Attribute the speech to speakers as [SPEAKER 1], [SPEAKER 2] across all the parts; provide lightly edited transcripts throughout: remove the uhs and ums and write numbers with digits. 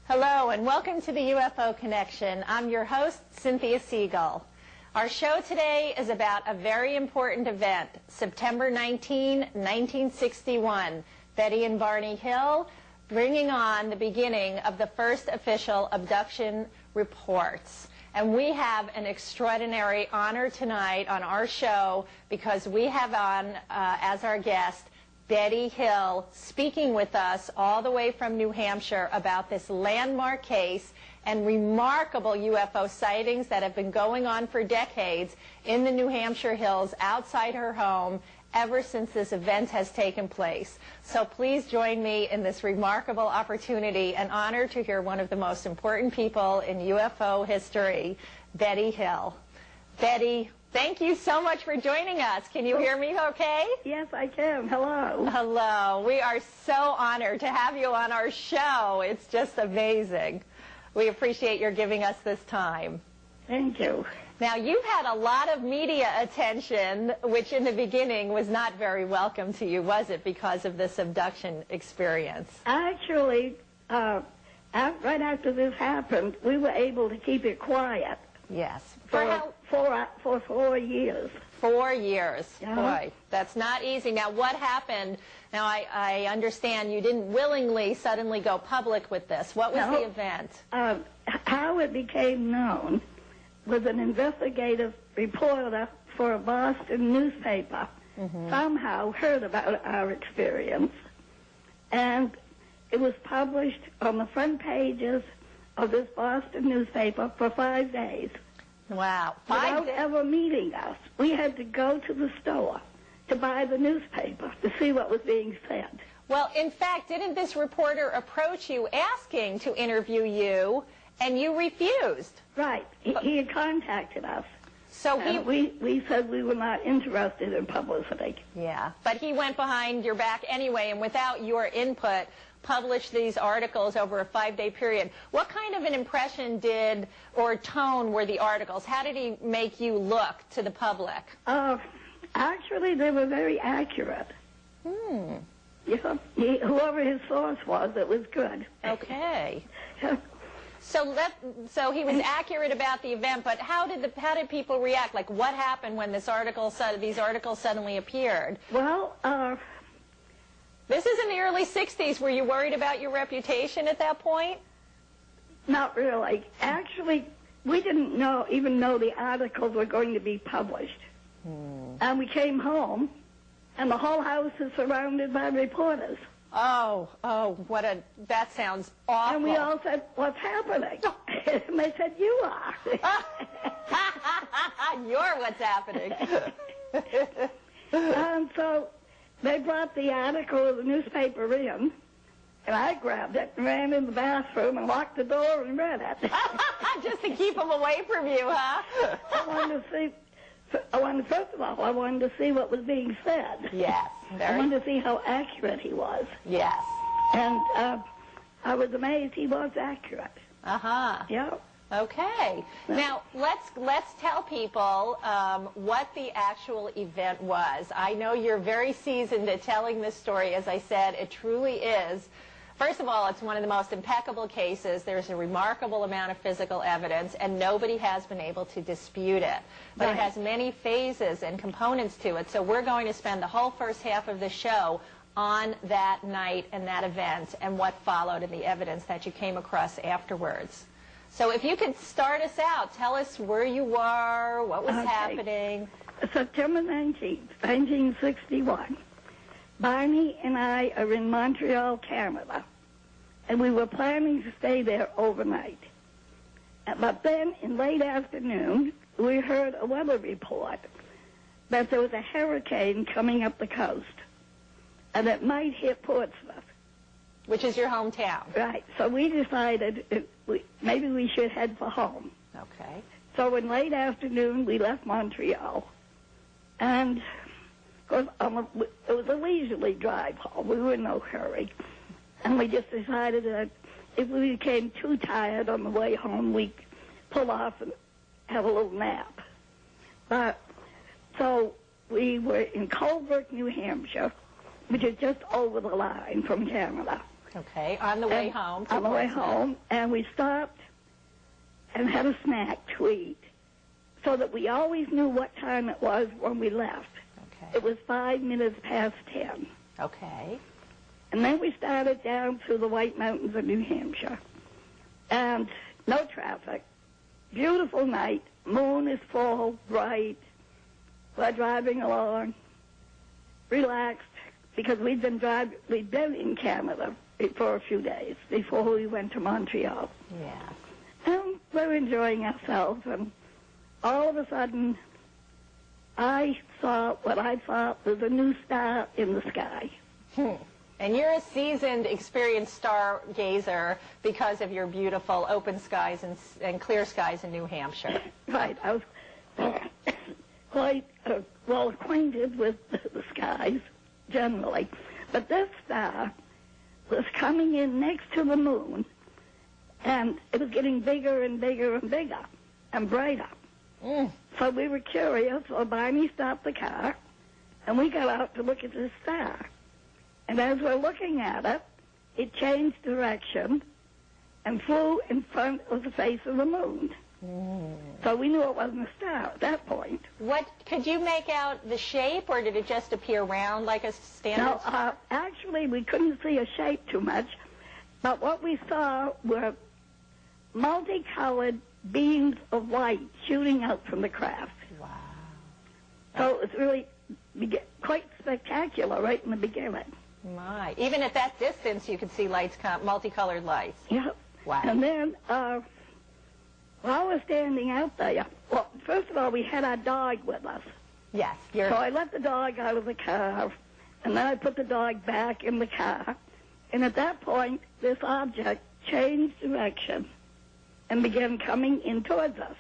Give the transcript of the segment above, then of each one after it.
[SPEAKER 1] Hello and welcome to the UFO Connection. I'm your host, Cynthia Siegel. Our show today is about a very important event, September 19, 1961. Betty and Barney Hill bringing on the beginning of the first official abduction reports. And we have an extraordinary honor tonight on our show because we have on as our guest Betty Hill speaking with us all the way from New Hampshire about this landmark case and remarkable UFO sightings that have been going on for decades in the New Hampshire hills outside her home ever since this event has taken place. So please join me in this remarkable opportunity and honor to hear one of the most important people in UFO history, Betty Hill. Betty, thank you so much for joining us. Can you hear me okay?
[SPEAKER 2] Yes, I can. Hello.
[SPEAKER 1] Hello. We are so honored to have you on our show. It's just amazing. We appreciate your giving us this time.
[SPEAKER 2] Thank you.
[SPEAKER 1] Now, you've had a lot of media attention, which in the beginning was not very welcome to you, was it, because of this abduction experience?
[SPEAKER 2] Actually, right after this happened, we were able to keep it quiet.
[SPEAKER 1] Yes.
[SPEAKER 2] For 4 years.
[SPEAKER 1] 4 years.
[SPEAKER 2] Uh-huh.
[SPEAKER 1] Boy, that's not easy. Now, what happened? Now, I understand you didn't willingly suddenly go public with this. What was the event?
[SPEAKER 2] How it became known was an investigative reporter for a Boston newspaper somehow heard about our experience, and it was published on the front pages of this Boston newspaper for 5 days.
[SPEAKER 1] Wow.
[SPEAKER 2] Without ever meeting us. We had to go to the store to buy the newspaper to see what was being said.
[SPEAKER 1] Well, in fact, didn't this reporter approach you asking to interview you, and you refused?
[SPEAKER 2] Right. He had contacted us.
[SPEAKER 1] So
[SPEAKER 2] we said we were not interested in publicity.
[SPEAKER 1] Yeah, but he went behind your back anyway, and without your input, published these articles over a 5-day period. What kind of an impression or tone were the articles? How did he make you look to the public?
[SPEAKER 2] Actually, they were very accurate. Yeah, whoever his source was, it was good.
[SPEAKER 1] Okay. So he was accurate about the event, but how did people react? Like, what happened when these articles suddenly appeared?
[SPEAKER 2] Well,
[SPEAKER 1] this is in the early 60s. Were you worried about your reputation at that point?
[SPEAKER 2] Not really. Actually, we didn't even know the articles were going to be published. And we came home, and the whole house is surrounded by reporters.
[SPEAKER 1] Oh, that sounds awful.
[SPEAKER 2] And we all said, "What's happening?" And they said, "You are."
[SPEAKER 1] You're what's happening.
[SPEAKER 2] And so they brought the article of the newspaper in, and I grabbed it and ran in the bathroom and locked the door and read it.
[SPEAKER 1] Just to keep them away from you, huh?
[SPEAKER 2] First of all, I wanted to see what was being said.
[SPEAKER 1] Yes.
[SPEAKER 2] I wanted to see how accurate he was.
[SPEAKER 1] Yes.
[SPEAKER 2] And I was amazed he was accurate.
[SPEAKER 1] Uh-huh.
[SPEAKER 2] Yeah.
[SPEAKER 1] Okay. Now, let's tell people what the actual event was. I know you're very seasoned at telling this story. As I said, it truly is. First of all, it's one of the most impeccable cases. There's a remarkable amount of physical evidence, and nobody has been able to dispute it. But It has many phases and components to it, so we're going to spend the whole first half of the show on that night and that event and what followed and the evidence that you came across afterwards. So if you could start us out, tell us where you were, what was happening.
[SPEAKER 2] September 19th, 1961. Barney and I are in Montreal, Canada, and we were planning to stay there overnight. But then, in late afternoon, we heard a weather report that there was a hurricane coming up the coast, and it might hit Portsmouth.
[SPEAKER 1] Which is your hometown.
[SPEAKER 2] Right. So we decided maybe we should head for home.
[SPEAKER 1] Okay.
[SPEAKER 2] So in late afternoon, we left Montreal, and it was a leisurely drive home. We were in no hurry. And we just decided that if we became too tired on the way home, we'd pull off and have a little nap. So we were in Colebrook, New Hampshire, which is just over the line from Canada.
[SPEAKER 1] Okay, on the way home.
[SPEAKER 2] On the way home, and we stopped and had a snack to eat so that we always knew what time it was when we left.
[SPEAKER 1] Okay.
[SPEAKER 2] It was 5 minutes past 10.
[SPEAKER 1] Okay.
[SPEAKER 2] And then we started down through the White Mountains of New Hampshire. And no traffic. Beautiful night. Moon is full, bright. We're driving along, relaxed, because we'd been in Canada for a few days before we went to Montreal.
[SPEAKER 1] Yeah.
[SPEAKER 2] And we're enjoying ourselves, and all of a sudden, I saw what I thought was a new star in the sky.
[SPEAKER 1] And you're a seasoned, experienced stargazer because of your beautiful open skies and clear skies in New Hampshire.
[SPEAKER 2] Right. I was quite well acquainted with the skies generally. But this star was coming in next to the moon, and it was getting bigger and bigger and bigger and brighter. So we were curious, so Barney stopped the car, and we got out to look at this star. And as we're looking at it, it changed direction and flew in front of the face of the moon. So we knew it wasn't a star at that point.
[SPEAKER 1] Could you make out the shape, or did it just appear round like a standard star?
[SPEAKER 2] No, actually, we couldn't see a shape too much, but what we saw were multicolored beams of light shooting out from the craft.
[SPEAKER 1] Wow.
[SPEAKER 2] So it was really quite spectacular right in the beginning.
[SPEAKER 1] My. Even at that distance, you could see lights, multicolored lights.
[SPEAKER 2] Yep.
[SPEAKER 1] Wow.
[SPEAKER 2] And then, while we're standing out there, well, first of all, we had our dog with us.
[SPEAKER 1] Yes.
[SPEAKER 2] So I let the dog out of the car, and then I put the dog back in the car. And at that point, this object changed direction and began coming in towards us.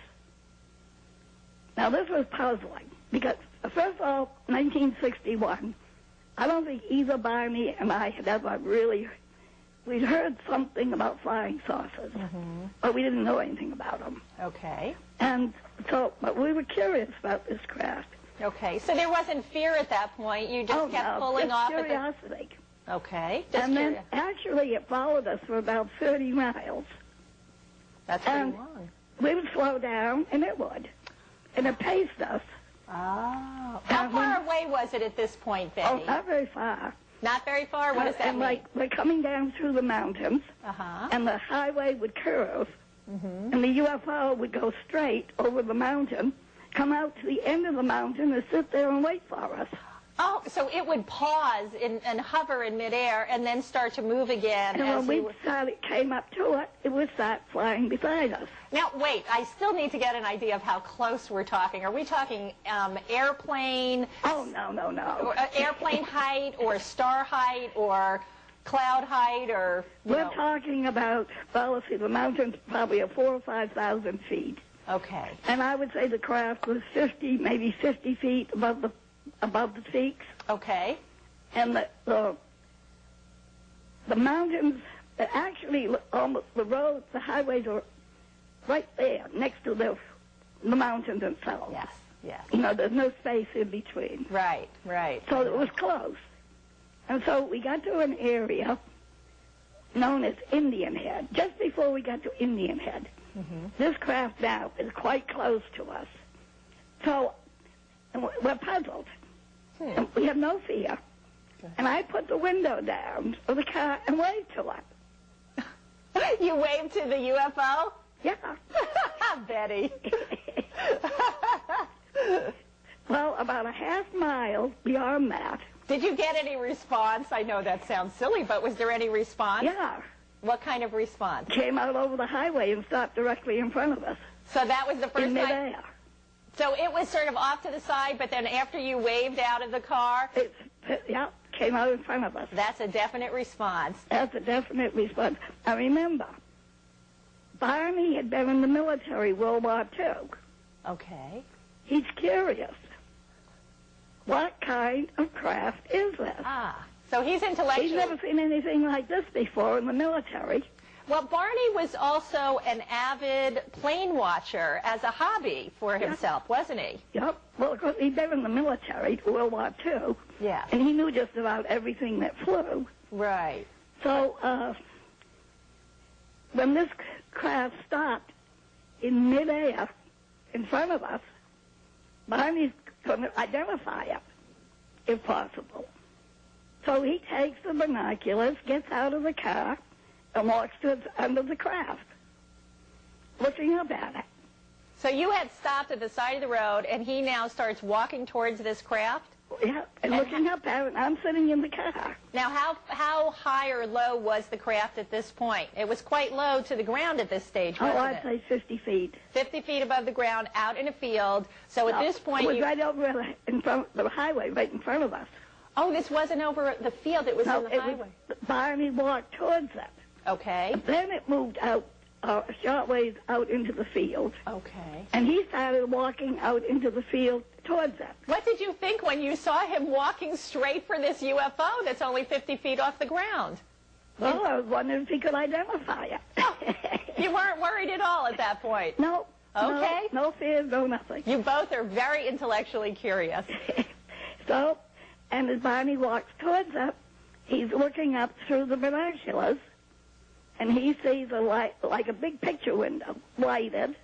[SPEAKER 2] Now, this was puzzling, because, first of all, 1961, I don't think either Barney and I had ever really, we'd heard something about flying saucers, but we didn't know anything about them.
[SPEAKER 1] Okay.
[SPEAKER 2] And so, but we were curious about this craft.
[SPEAKER 1] Okay, so there wasn't fear at that point. You just kept pulling off.
[SPEAKER 2] Curiosity.
[SPEAKER 1] Okay.
[SPEAKER 2] And then, actually, it followed us for about 30 miles.
[SPEAKER 1] That's pretty long.
[SPEAKER 2] We would slow down, and it would. And it paced us.
[SPEAKER 1] Oh. How far away was it at this point, Betty?
[SPEAKER 2] Oh, not very far.
[SPEAKER 1] Not very far? What does that mean?
[SPEAKER 2] Like, we're coming down through the mountains, and the highway would curve, and the UFO would go straight over the mountain, come out to the end of the mountain, and sit there and wait for us.
[SPEAKER 1] Oh, so it would pause and hover in midair and then start to move again.
[SPEAKER 2] And when it came up to it, it would start flying beside us.
[SPEAKER 1] Now, wait, I still need to get an idea of how close we're talking. Are we talking airplane?
[SPEAKER 2] Oh, no.
[SPEAKER 1] Or, airplane height or star height or cloud height or...
[SPEAKER 2] We're talking about, well, let's see, the mountain's probably 4,000 or 5,000 feet.
[SPEAKER 1] Okay.
[SPEAKER 2] And I would say the craft was 50, maybe 50 feet above the peaks.
[SPEAKER 1] Okay.
[SPEAKER 2] And the mountains, actually, almost the roads, the highways are right there next to the mountains themselves.
[SPEAKER 1] Yes.
[SPEAKER 2] You know, there's no space in between.
[SPEAKER 1] Right.
[SPEAKER 2] So it was close. And so we got to an area known as Indian Head. Just before we got to Indian Head, this craft now is quite close to us. So we're puzzled. And we have no fear. And I put the window down of the car and waved to it.
[SPEAKER 1] You waved to the UFO?
[SPEAKER 2] Yeah.
[SPEAKER 1] Betty.
[SPEAKER 2] Well, about a half mile beyond that.
[SPEAKER 1] Did you get any response? I know that sounds silly, but was there any response?
[SPEAKER 2] Yeah.
[SPEAKER 1] What kind of response?
[SPEAKER 2] Came out over the highway and stopped directly in front of us.
[SPEAKER 1] So that was the first
[SPEAKER 2] time? In midair.
[SPEAKER 1] So it was sort of off to the side, but then after you waved out of the car?
[SPEAKER 2] Came out in front of us.
[SPEAKER 1] That's a definite response.
[SPEAKER 2] That's a definite response. Now remember, Barney had been in the military, World War II.
[SPEAKER 1] Okay.
[SPEAKER 2] He's curious. What kind of craft is this?
[SPEAKER 1] So he's intellectual.
[SPEAKER 2] He's never seen anything like this before in the military.
[SPEAKER 1] Well, Barney was also an avid plane watcher as a hobby for himself, wasn't he?
[SPEAKER 2] Yep. Well, of course, he'd been in the military, World War II.
[SPEAKER 1] Yeah.
[SPEAKER 2] And he knew just about everything that flew.
[SPEAKER 1] Right.
[SPEAKER 2] So when this craft stopped in midair in front of us, Barney's going to identify it, if possible. So he takes the binoculars, gets out of the car, and walks to under the craft, looking up at it.
[SPEAKER 1] So you had stopped at the side of the road, and he now starts walking towards this craft?
[SPEAKER 2] Yeah, and looking up at it, and I'm sitting in the car.
[SPEAKER 1] Now, how high or low was the craft at this point? It was quite low to the ground at this stage, wasn't
[SPEAKER 2] I'd say 50 feet.
[SPEAKER 1] 50 feet above the ground, out in a field. So at this point,
[SPEAKER 2] it was right over in front of the highway, right in front of us.
[SPEAKER 1] Oh, this wasn't over the field; it was on the highway.
[SPEAKER 2] Barney walked towards it.
[SPEAKER 1] Okay.
[SPEAKER 2] Then it moved out a short ways out into the field.
[SPEAKER 1] Okay.
[SPEAKER 2] And he started walking out into the field towards it.
[SPEAKER 1] What did you think when you saw him walking straight for this UFO that's only 50 feet off the ground?
[SPEAKER 2] Well, I was wondering if he could identify it.
[SPEAKER 1] You weren't worried at all at that point?
[SPEAKER 2] No.
[SPEAKER 1] Okay.
[SPEAKER 2] No fears, no nothing.
[SPEAKER 1] You both are very intellectually curious.
[SPEAKER 2] So, and as Barney walks towards it, he's looking up through the binoculars, and he sees a light, like a big picture window, lighted,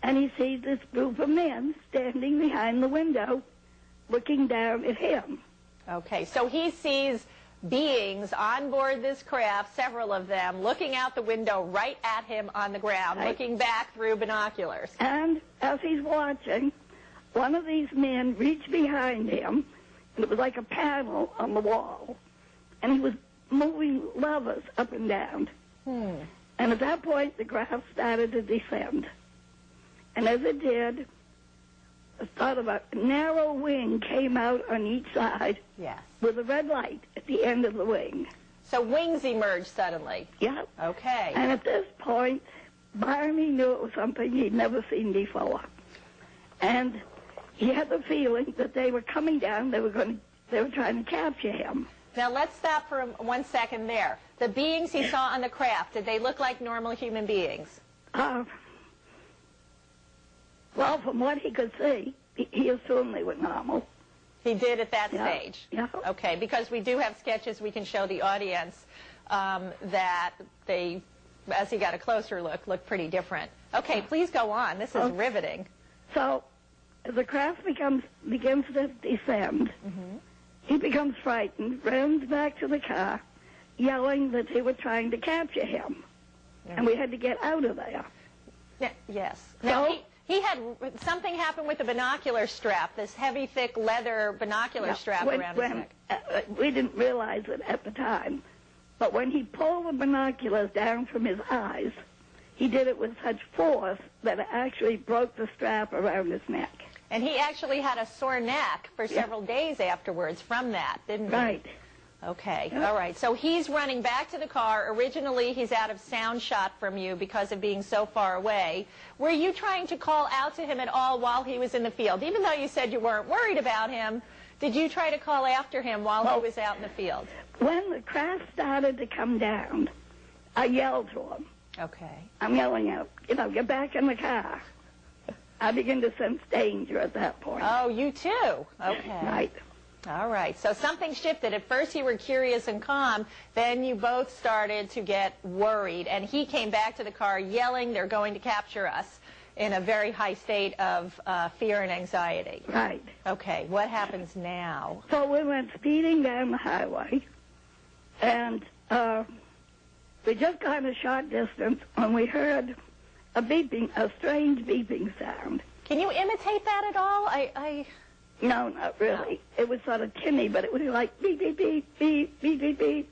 [SPEAKER 2] and he sees this group of men standing behind the window, looking down at him.
[SPEAKER 1] Okay, so he sees beings on board this craft, several of them, looking out the window right at him on the ground,
[SPEAKER 2] right,
[SPEAKER 1] looking back through binoculars.
[SPEAKER 2] And as he's watching, one of these men reached behind him, and it was like a panel on the wall, and he was moving levers up and down. And at that point, the craft started to descend. And as it did, a sort of a narrow wing came out on each side,
[SPEAKER 1] yes,
[SPEAKER 2] with a red light at the end of the wing.
[SPEAKER 1] So wings emerged suddenly.
[SPEAKER 2] Yeah.
[SPEAKER 1] Okay.
[SPEAKER 2] And at this point, Barney knew it was something he'd never seen before. And he had the feeling that they were coming down, they were trying to capture him.
[SPEAKER 1] Now let's stop for 1 second there. The beings he saw on the craft, did they look like normal human beings?
[SPEAKER 2] Well, from what he could see, he assumed they were normal.
[SPEAKER 1] He did at that stage?
[SPEAKER 2] Yeah.
[SPEAKER 1] Okay, because we do have sketches we can show the audience that they, as he got a closer look, looked pretty different. Okay, please go on. This is riveting.
[SPEAKER 2] So, as the craft begins to descend, he becomes frightened, runs back to the car, yelling that they were trying to capture him. And we had to get out of there.
[SPEAKER 1] Yes.
[SPEAKER 2] So,
[SPEAKER 1] now, he had something happen with the binocular strap, this heavy, thick leather binocular strap around his neck.
[SPEAKER 2] We didn't realize it at the time, but when he pulled the binoculars down from his eyes, he did it with such force that it actually broke the strap around his neck.
[SPEAKER 1] And he actually had a sore neck for several days afterwards from that, didn't he?
[SPEAKER 2] Right.
[SPEAKER 1] Okay, all right. So he's running back to the car. Originally, he's out of sound shot from you because of being so far away. Were you trying to call out to him at all while he was in the field? Even though you said you weren't worried about him, did you try to call after him while he was out in the field?
[SPEAKER 2] When the craft started to come down, I yelled to him.
[SPEAKER 1] Okay.
[SPEAKER 2] I'm yelling out, get back in the car. I begin to sense danger at that point.
[SPEAKER 1] Oh, you too? Okay.
[SPEAKER 2] Right.
[SPEAKER 1] All right. So something shifted. At first you were curious and calm. Then you both started to get worried. And he came back to the car yelling, they're going to capture us, in a very high state of fear and anxiety.
[SPEAKER 2] Right.
[SPEAKER 1] Okay. What happens now?
[SPEAKER 2] So we went speeding down the highway. And we just got a short distance when we heard a strange beeping sound.
[SPEAKER 1] Can you imitate that at all?
[SPEAKER 2] No, not really. No. It was sort of tinny, but it was like beep, beep, beep, beep, beep, beep, beep,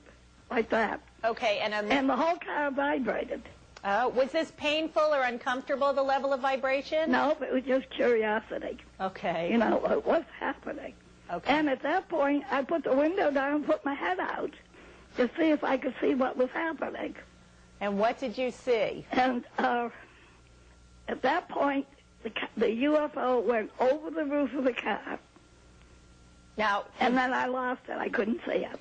[SPEAKER 2] like that.
[SPEAKER 1] Okay,
[SPEAKER 2] and the whole car vibrated.
[SPEAKER 1] Was this painful or uncomfortable, the level of vibration?
[SPEAKER 2] No, it was just curiosity.
[SPEAKER 1] Okay.
[SPEAKER 2] What's happening?
[SPEAKER 1] Okay.
[SPEAKER 2] And at that point, I put the window down and put my head out to see if I could see what was happening.
[SPEAKER 1] And what did you see?
[SPEAKER 2] And at that point, the UFO went over the roof of the car.
[SPEAKER 1] Now,
[SPEAKER 2] and then I lost it. I couldn't see it.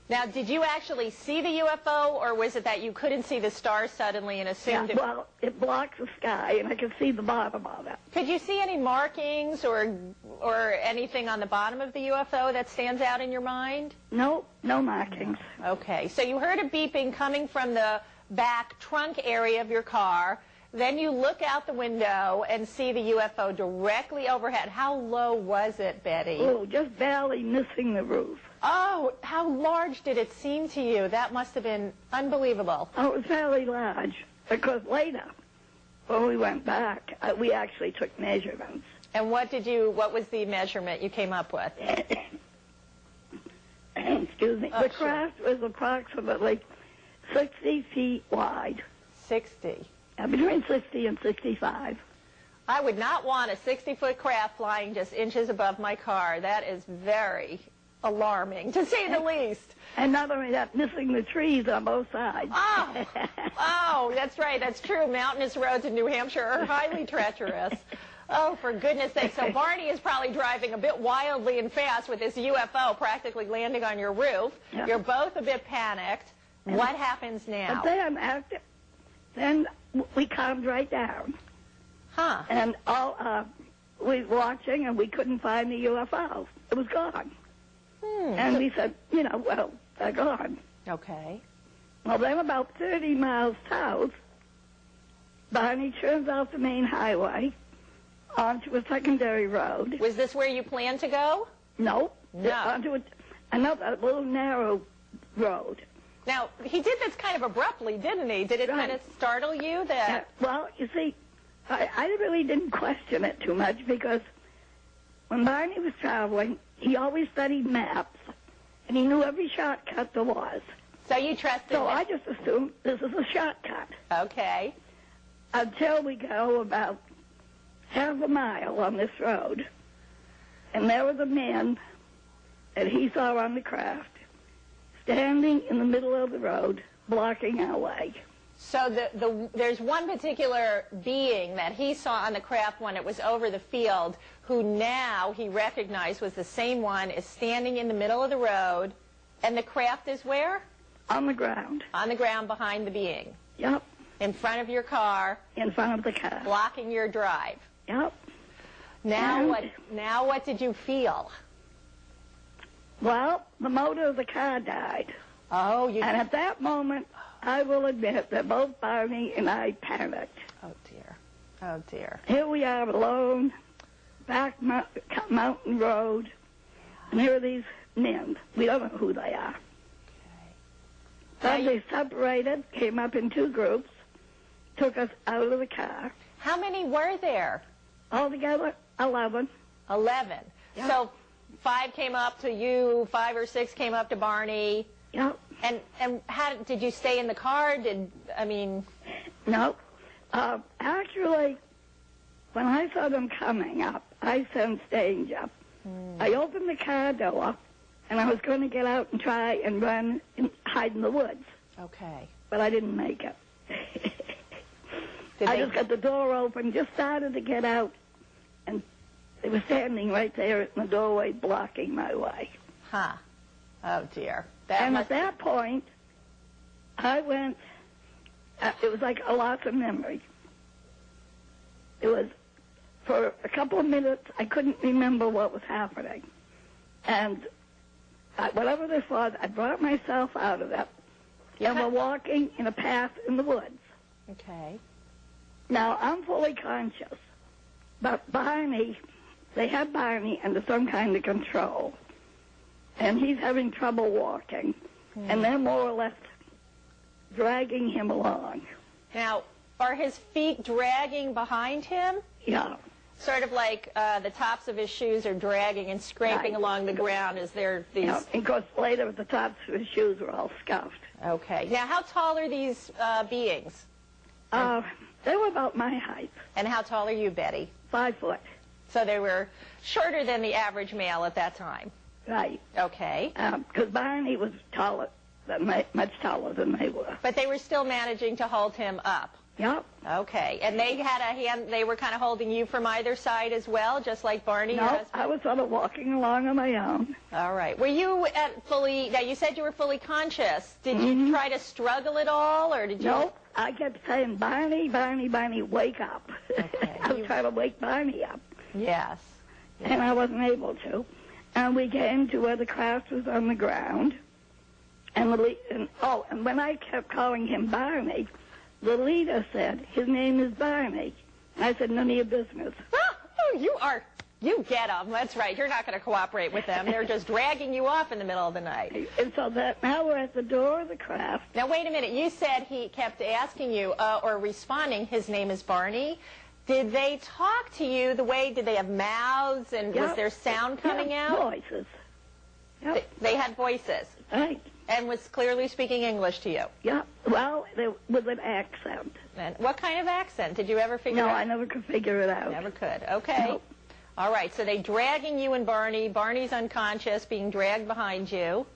[SPEAKER 1] Now, did you actually see the UFO, or was it that you couldn't see the stars suddenly and assumed it?
[SPEAKER 2] Well, it blocks the sky, and I could see the bottom of it.
[SPEAKER 1] Could you see any markings or anything on the bottom of the UFO that stands out in your mind?
[SPEAKER 2] No markings.
[SPEAKER 1] Okay, so you heard a beeping coming from the back trunk area of your car. Then you look out the window and see the UFO directly overhead. How low was it, Betty?
[SPEAKER 2] Oh, just barely missing the roof.
[SPEAKER 1] Oh, how large did it seem to you? That must have been unbelievable.
[SPEAKER 2] Oh, it was fairly large, because later, when we went back, we actually took measurements.
[SPEAKER 1] And what was the measurement you came up with?
[SPEAKER 2] Excuse me.
[SPEAKER 1] Oh,
[SPEAKER 2] the craft was approximately 60 feet wide.
[SPEAKER 1] 60.
[SPEAKER 2] Between 60 and 65.
[SPEAKER 1] I would not want a 60-foot craft flying just inches above my car. That is very alarming, to say the least.
[SPEAKER 2] And not only that, missing the trees on both sides.
[SPEAKER 1] Oh, that's right. That's true. Mountainous roads in New Hampshire are highly treacherous. Oh, for goodness sake. So Barney is probably driving a bit wildly and fast with this UFO practically landing on your roof. Yep. You're both a bit panicked. What happens now?
[SPEAKER 2] But then we calmed right down.
[SPEAKER 1] Huh.
[SPEAKER 2] And we were watching, and we couldn't find the UFO. It was gone. And we said, well, they're gone.
[SPEAKER 1] Okay.
[SPEAKER 2] Well, then about 30 miles south, Barney turns off the main highway onto a secondary road.
[SPEAKER 1] Was this where you planned to go?
[SPEAKER 2] No.
[SPEAKER 1] No.
[SPEAKER 2] Onto another little narrow road.
[SPEAKER 1] Now, he did this kind of abruptly, didn't he? Did it kind of startle you that...
[SPEAKER 2] Well, you see, I really didn't question it too much, because when Barney was traveling, he always studied maps, and he knew every shortcut there was.
[SPEAKER 1] So you trusted
[SPEAKER 2] So I just assumed this is a shortcut.
[SPEAKER 1] Okay.
[SPEAKER 2] Until we go about half a mile on this road, and there was a man that he saw on the craft standing in the middle of the road, blocking our way.
[SPEAKER 1] So there's one particular being that he saw on the craft when it was over the field, who now he recognized was the same one, is standing in the middle of the road, and the craft is where?
[SPEAKER 2] On the ground.
[SPEAKER 1] On the ground behind the being.
[SPEAKER 2] Yep.
[SPEAKER 1] In front of your car.
[SPEAKER 2] In front of the car.
[SPEAKER 1] Blocking your drive.
[SPEAKER 2] Yep.
[SPEAKER 1] Now what did you feel?
[SPEAKER 2] Well, the motor of the car died.
[SPEAKER 1] Oh,
[SPEAKER 2] and at that moment, I will admit that both Barney and I panicked.
[SPEAKER 1] Oh, dear. Oh, dear.
[SPEAKER 2] Here we are alone, back mountain road, and here are these men. We don't know who they are.
[SPEAKER 1] Okay.
[SPEAKER 2] Then they separated, came up in two groups, took us out of the car.
[SPEAKER 1] How many were there?
[SPEAKER 2] Altogether, 11.
[SPEAKER 1] 11.
[SPEAKER 2] Yep.
[SPEAKER 1] So 5 came up to you, 5 or 6 came up to Barney.
[SPEAKER 2] Yep.
[SPEAKER 1] And how did you stay in the car?
[SPEAKER 2] No. Actually, when I saw them coming up, I sensed danger. I opened the car door, and I was going to get out and try and run and hide in the woods.
[SPEAKER 1] Okay.
[SPEAKER 2] But I didn't make it. I just got the door open, just started to get out, and they were standing right there in the doorway blocking my way.
[SPEAKER 1] Huh. Oh, dear.
[SPEAKER 2] At that point, I went, it was like a loss of memory. It was, for a couple of minutes, I couldn't remember what was happening. And whatever this was, I brought myself out of it. And we're walking in a path in the woods.
[SPEAKER 1] Okay.
[SPEAKER 2] Now, I'm fully conscious, but Barney, they have Barney under some kind of control. And he's having trouble walking. And they're more or less dragging him along.
[SPEAKER 1] Now, are his feet dragging behind him?
[SPEAKER 2] Yeah.
[SPEAKER 1] Sort of like the tops of his shoes are dragging and scraping along the ground as they're these...
[SPEAKER 2] Yeah, and of course, later, the tops of his shoes were all scuffed.
[SPEAKER 1] Okay. Now, how tall are these beings?
[SPEAKER 2] They were about my height.
[SPEAKER 1] And how tall are you, Betty?
[SPEAKER 2] 5 foot.
[SPEAKER 1] So they were shorter than the average male at that time.
[SPEAKER 2] Right.
[SPEAKER 1] Okay.
[SPEAKER 2] Because Barney was taller, but much taller than they were.
[SPEAKER 1] But they were still managing to hold him up.
[SPEAKER 2] Yep.
[SPEAKER 1] Okay. And they had a hand, they were kind of holding you from either side as well, just like Barney, your
[SPEAKER 2] No,
[SPEAKER 1] husband?
[SPEAKER 2] I was sort of walking along on my own.
[SPEAKER 1] All right. Were you now you said you were fully conscious. Did you try to struggle at all, or did you?
[SPEAKER 2] No, I kept saying, Barney, Barney, Barney, wake up.
[SPEAKER 1] Okay.
[SPEAKER 2] I was trying to wake Barney up.
[SPEAKER 1] Yes.
[SPEAKER 2] And I wasn't able to. And we came to where the craft was on the ground. And and when I kept calling him Barney, the leader said, his name is Barney. I said, none of your business.
[SPEAKER 1] Oh, you get them. That's right. You're not going to cooperate with them. They're just dragging you off in the middle of the night.
[SPEAKER 2] And so now we're at the door of the craft.
[SPEAKER 1] Now, wait a minute. You said he kept asking you or responding, his name is Barney. Did they talk to you the way, did they have mouths and was there sound coming out?
[SPEAKER 2] Voices. Yep.
[SPEAKER 1] They had voices.
[SPEAKER 2] Right.
[SPEAKER 1] And was clearly speaking English to you?
[SPEAKER 2] Yeah, well, with an accent.
[SPEAKER 1] And what kind of accent? Did you ever figure out?
[SPEAKER 2] No, I never could figure it out.
[SPEAKER 1] Never could. Okay.
[SPEAKER 2] No.
[SPEAKER 1] All right, so they dragging you and Barney. Barney's unconscious, being dragged behind you.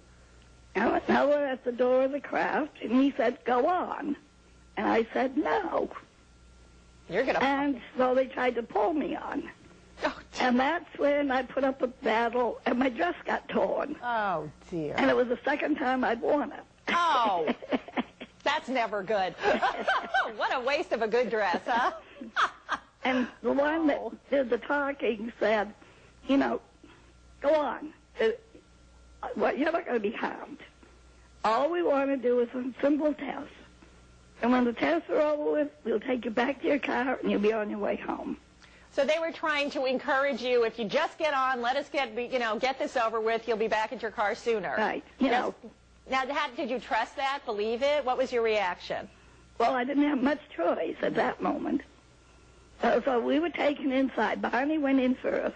[SPEAKER 2] Now we're at the door of the craft, and he said, go on. And I said, no.
[SPEAKER 1] You're going to...
[SPEAKER 2] And so they tried to pull me on.
[SPEAKER 1] Oh,
[SPEAKER 2] And that's when I put up a battle, and my dress got torn.
[SPEAKER 1] oh, dear.
[SPEAKER 2] And it was the second time I'd worn it.
[SPEAKER 1] Oh, that's never good. What a waste of a good dress, huh?
[SPEAKER 2] And the one that did the talking said, you know, go on. Well, you're not going to be harmed. All we want to do is some simple tests. And when the tests are over with, we'll take you back to your car, and you'll be on your way home.
[SPEAKER 1] So they were trying to encourage you, if you just get on, let us get this over with, you'll be back at your car sooner.
[SPEAKER 2] Right. You know.
[SPEAKER 1] Now, did you trust that, believe it? What was your reaction?
[SPEAKER 2] Well, I didn't have much choice at that moment. So we were taken inside. Barney went in first.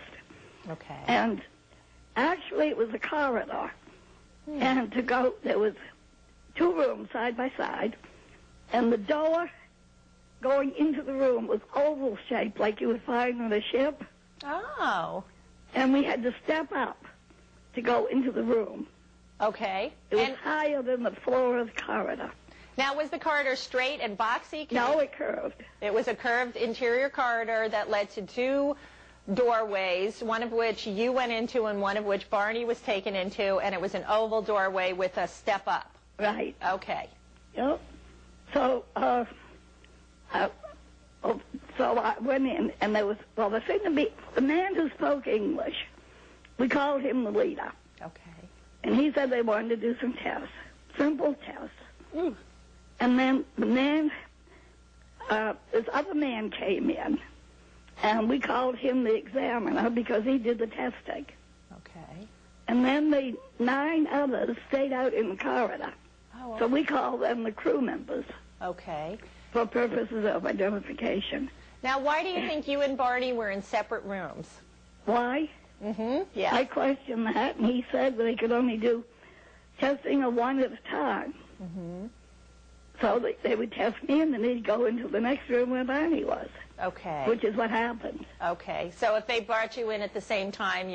[SPEAKER 1] Okay.
[SPEAKER 2] And actually it was a corridor. And there was 2 rooms side by side. And the door going into the room was oval shaped like you would find on a ship.
[SPEAKER 1] Oh.
[SPEAKER 2] And we had to step up to go into the room.
[SPEAKER 1] Okay.
[SPEAKER 2] It was higher than the floor of the corridor.
[SPEAKER 1] Now, was the corridor straight and boxy?
[SPEAKER 2] No, it curved.
[SPEAKER 1] It was a curved interior corridor that led to 2 doorways, one of which you went into and one of which Barney was taken into, and it was an oval doorway with a step up.
[SPEAKER 2] Right.
[SPEAKER 1] Okay.
[SPEAKER 2] Yep. So, so I went in, and there was, the thing to be, the man who spoke English, we called him the leader.
[SPEAKER 1] Okay.
[SPEAKER 2] And he said they wanted to do some tests, simple tests. And then the man, this other man came in, and we called him the examiner because he did the testing.
[SPEAKER 1] Okay.
[SPEAKER 2] And then the 9 others stayed out in the corridor.
[SPEAKER 1] Oh,
[SPEAKER 2] So we called them the crew members.
[SPEAKER 1] Okay.
[SPEAKER 2] For purposes of identification.
[SPEAKER 1] Now, why do you think you and Barney were in separate rooms?
[SPEAKER 2] Why?
[SPEAKER 1] Yeah.
[SPEAKER 2] I questioned that, and he said they could only do testing of 1 at a time. So they would test me, and then they'd go into the next room where Barney was.
[SPEAKER 1] Okay.
[SPEAKER 2] Which is what happened.
[SPEAKER 1] Okay. So if they brought you in at the same time,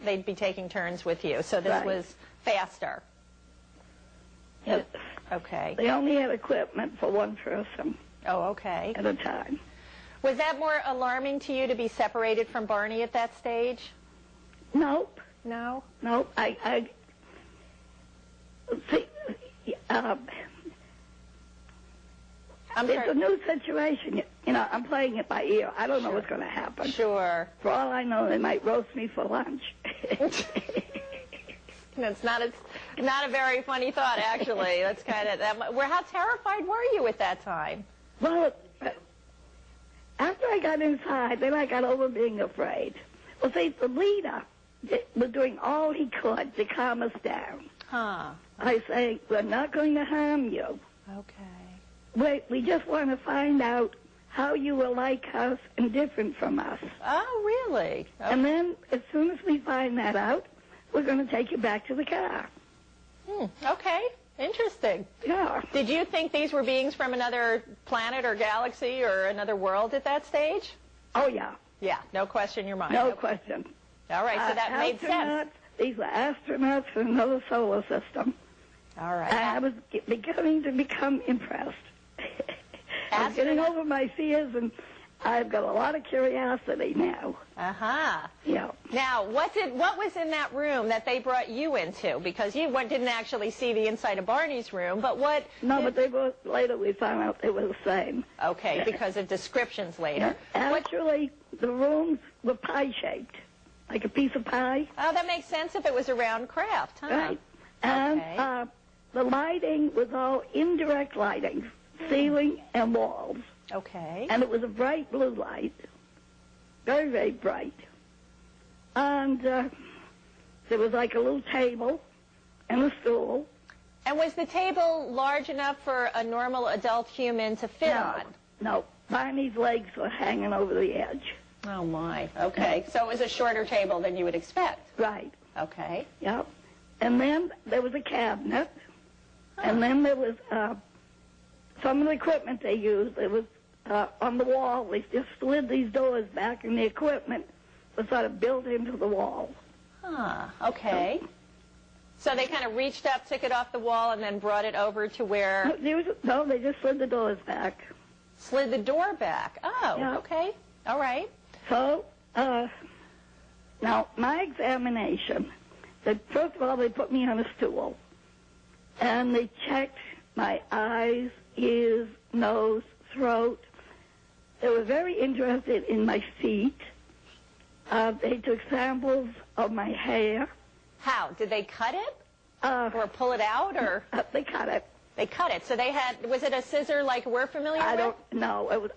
[SPEAKER 1] they'd be taking turns with you. So this was faster.
[SPEAKER 2] Yes.
[SPEAKER 1] Okay.
[SPEAKER 2] They only had equipment for 1 person.
[SPEAKER 1] Oh, okay.
[SPEAKER 2] At a time.
[SPEAKER 1] Was that more alarming to you to be separated from Barney at that stage?
[SPEAKER 2] Nope.
[SPEAKER 1] No?
[SPEAKER 2] Nope. See, it's a new situation. You know, I'm playing it by ear. I don't know what's going to happen.
[SPEAKER 1] Sure.
[SPEAKER 2] For all I know, they might roast me for lunch.
[SPEAKER 1] It's not a very funny thought, actually. That's kind of how terrified were you at that time?
[SPEAKER 2] Well, after I got inside, then I got over being afraid. Well, see, the leader was doing all he could to calm us down.
[SPEAKER 1] Huh.
[SPEAKER 2] I say, we're not going to harm you.
[SPEAKER 1] Okay.
[SPEAKER 2] We just want to find out how you were like us and different from us.
[SPEAKER 1] Oh, really? Okay.
[SPEAKER 2] And then, as soon as we find that out, we're going to take you back to the car.
[SPEAKER 1] Okay. Interesting.
[SPEAKER 2] Yeah.
[SPEAKER 1] Did you think these were beings from another planet or galaxy or another world at that stage?
[SPEAKER 2] Oh, yeah.
[SPEAKER 1] Yeah, no question in your mind.
[SPEAKER 2] No question.
[SPEAKER 1] All right, so that made sense.
[SPEAKER 2] These were astronauts from another solar system.
[SPEAKER 1] All right.
[SPEAKER 2] I was beginning to become impressed. I was getting over my fears, and I've got a lot of curiosity now.
[SPEAKER 1] Uh-huh.
[SPEAKER 2] Yeah.
[SPEAKER 1] Now, what was in that room that they brought you into? Because you didn't actually see the inside of Barney's room, but what...
[SPEAKER 2] No, but later we found out they were the same.
[SPEAKER 1] Okay, because of descriptions later.
[SPEAKER 2] Yeah. Actually, the rooms were pie-shaped, like a piece of pie.
[SPEAKER 1] Oh, that makes sense if it was a round craft, huh?
[SPEAKER 2] Right. And
[SPEAKER 1] okay.
[SPEAKER 2] The lighting was all indirect lighting, ceiling and walls.
[SPEAKER 1] Okay.
[SPEAKER 2] And it was a bright blue light, very, very bright. And there was like a little table and a stool.
[SPEAKER 1] And was the table large enough for a normal adult human to fit on?
[SPEAKER 2] No. Barney's legs were hanging over the edge.
[SPEAKER 1] Oh, my. Okay. So it was a shorter table than you would expect.
[SPEAKER 2] Right.
[SPEAKER 1] Okay.
[SPEAKER 2] Yep. And then there was a cabinet. Huh. And then there was some of the equipment they used. It was on the wall. They just slid these doors back, and the equipment was sort of built into the wall.
[SPEAKER 1] Huh. Okay. So they kind of reached up, took it off the wall, and then brought it over to where...
[SPEAKER 2] No, they just slid the doors back.
[SPEAKER 1] Slid the door back. Oh,
[SPEAKER 2] yeah.
[SPEAKER 1] Okay. All right.
[SPEAKER 2] So, now, my examination, first of all, they put me on a stool, and they checked my eyes, ears, nose, throat. They were very interested in my feet. They took samples of my hair.
[SPEAKER 1] How? Did they cut it? Or pull it out? Or
[SPEAKER 2] They cut it.
[SPEAKER 1] They cut it. So they had, was it a scissor like we're familiar with?
[SPEAKER 2] I don't know.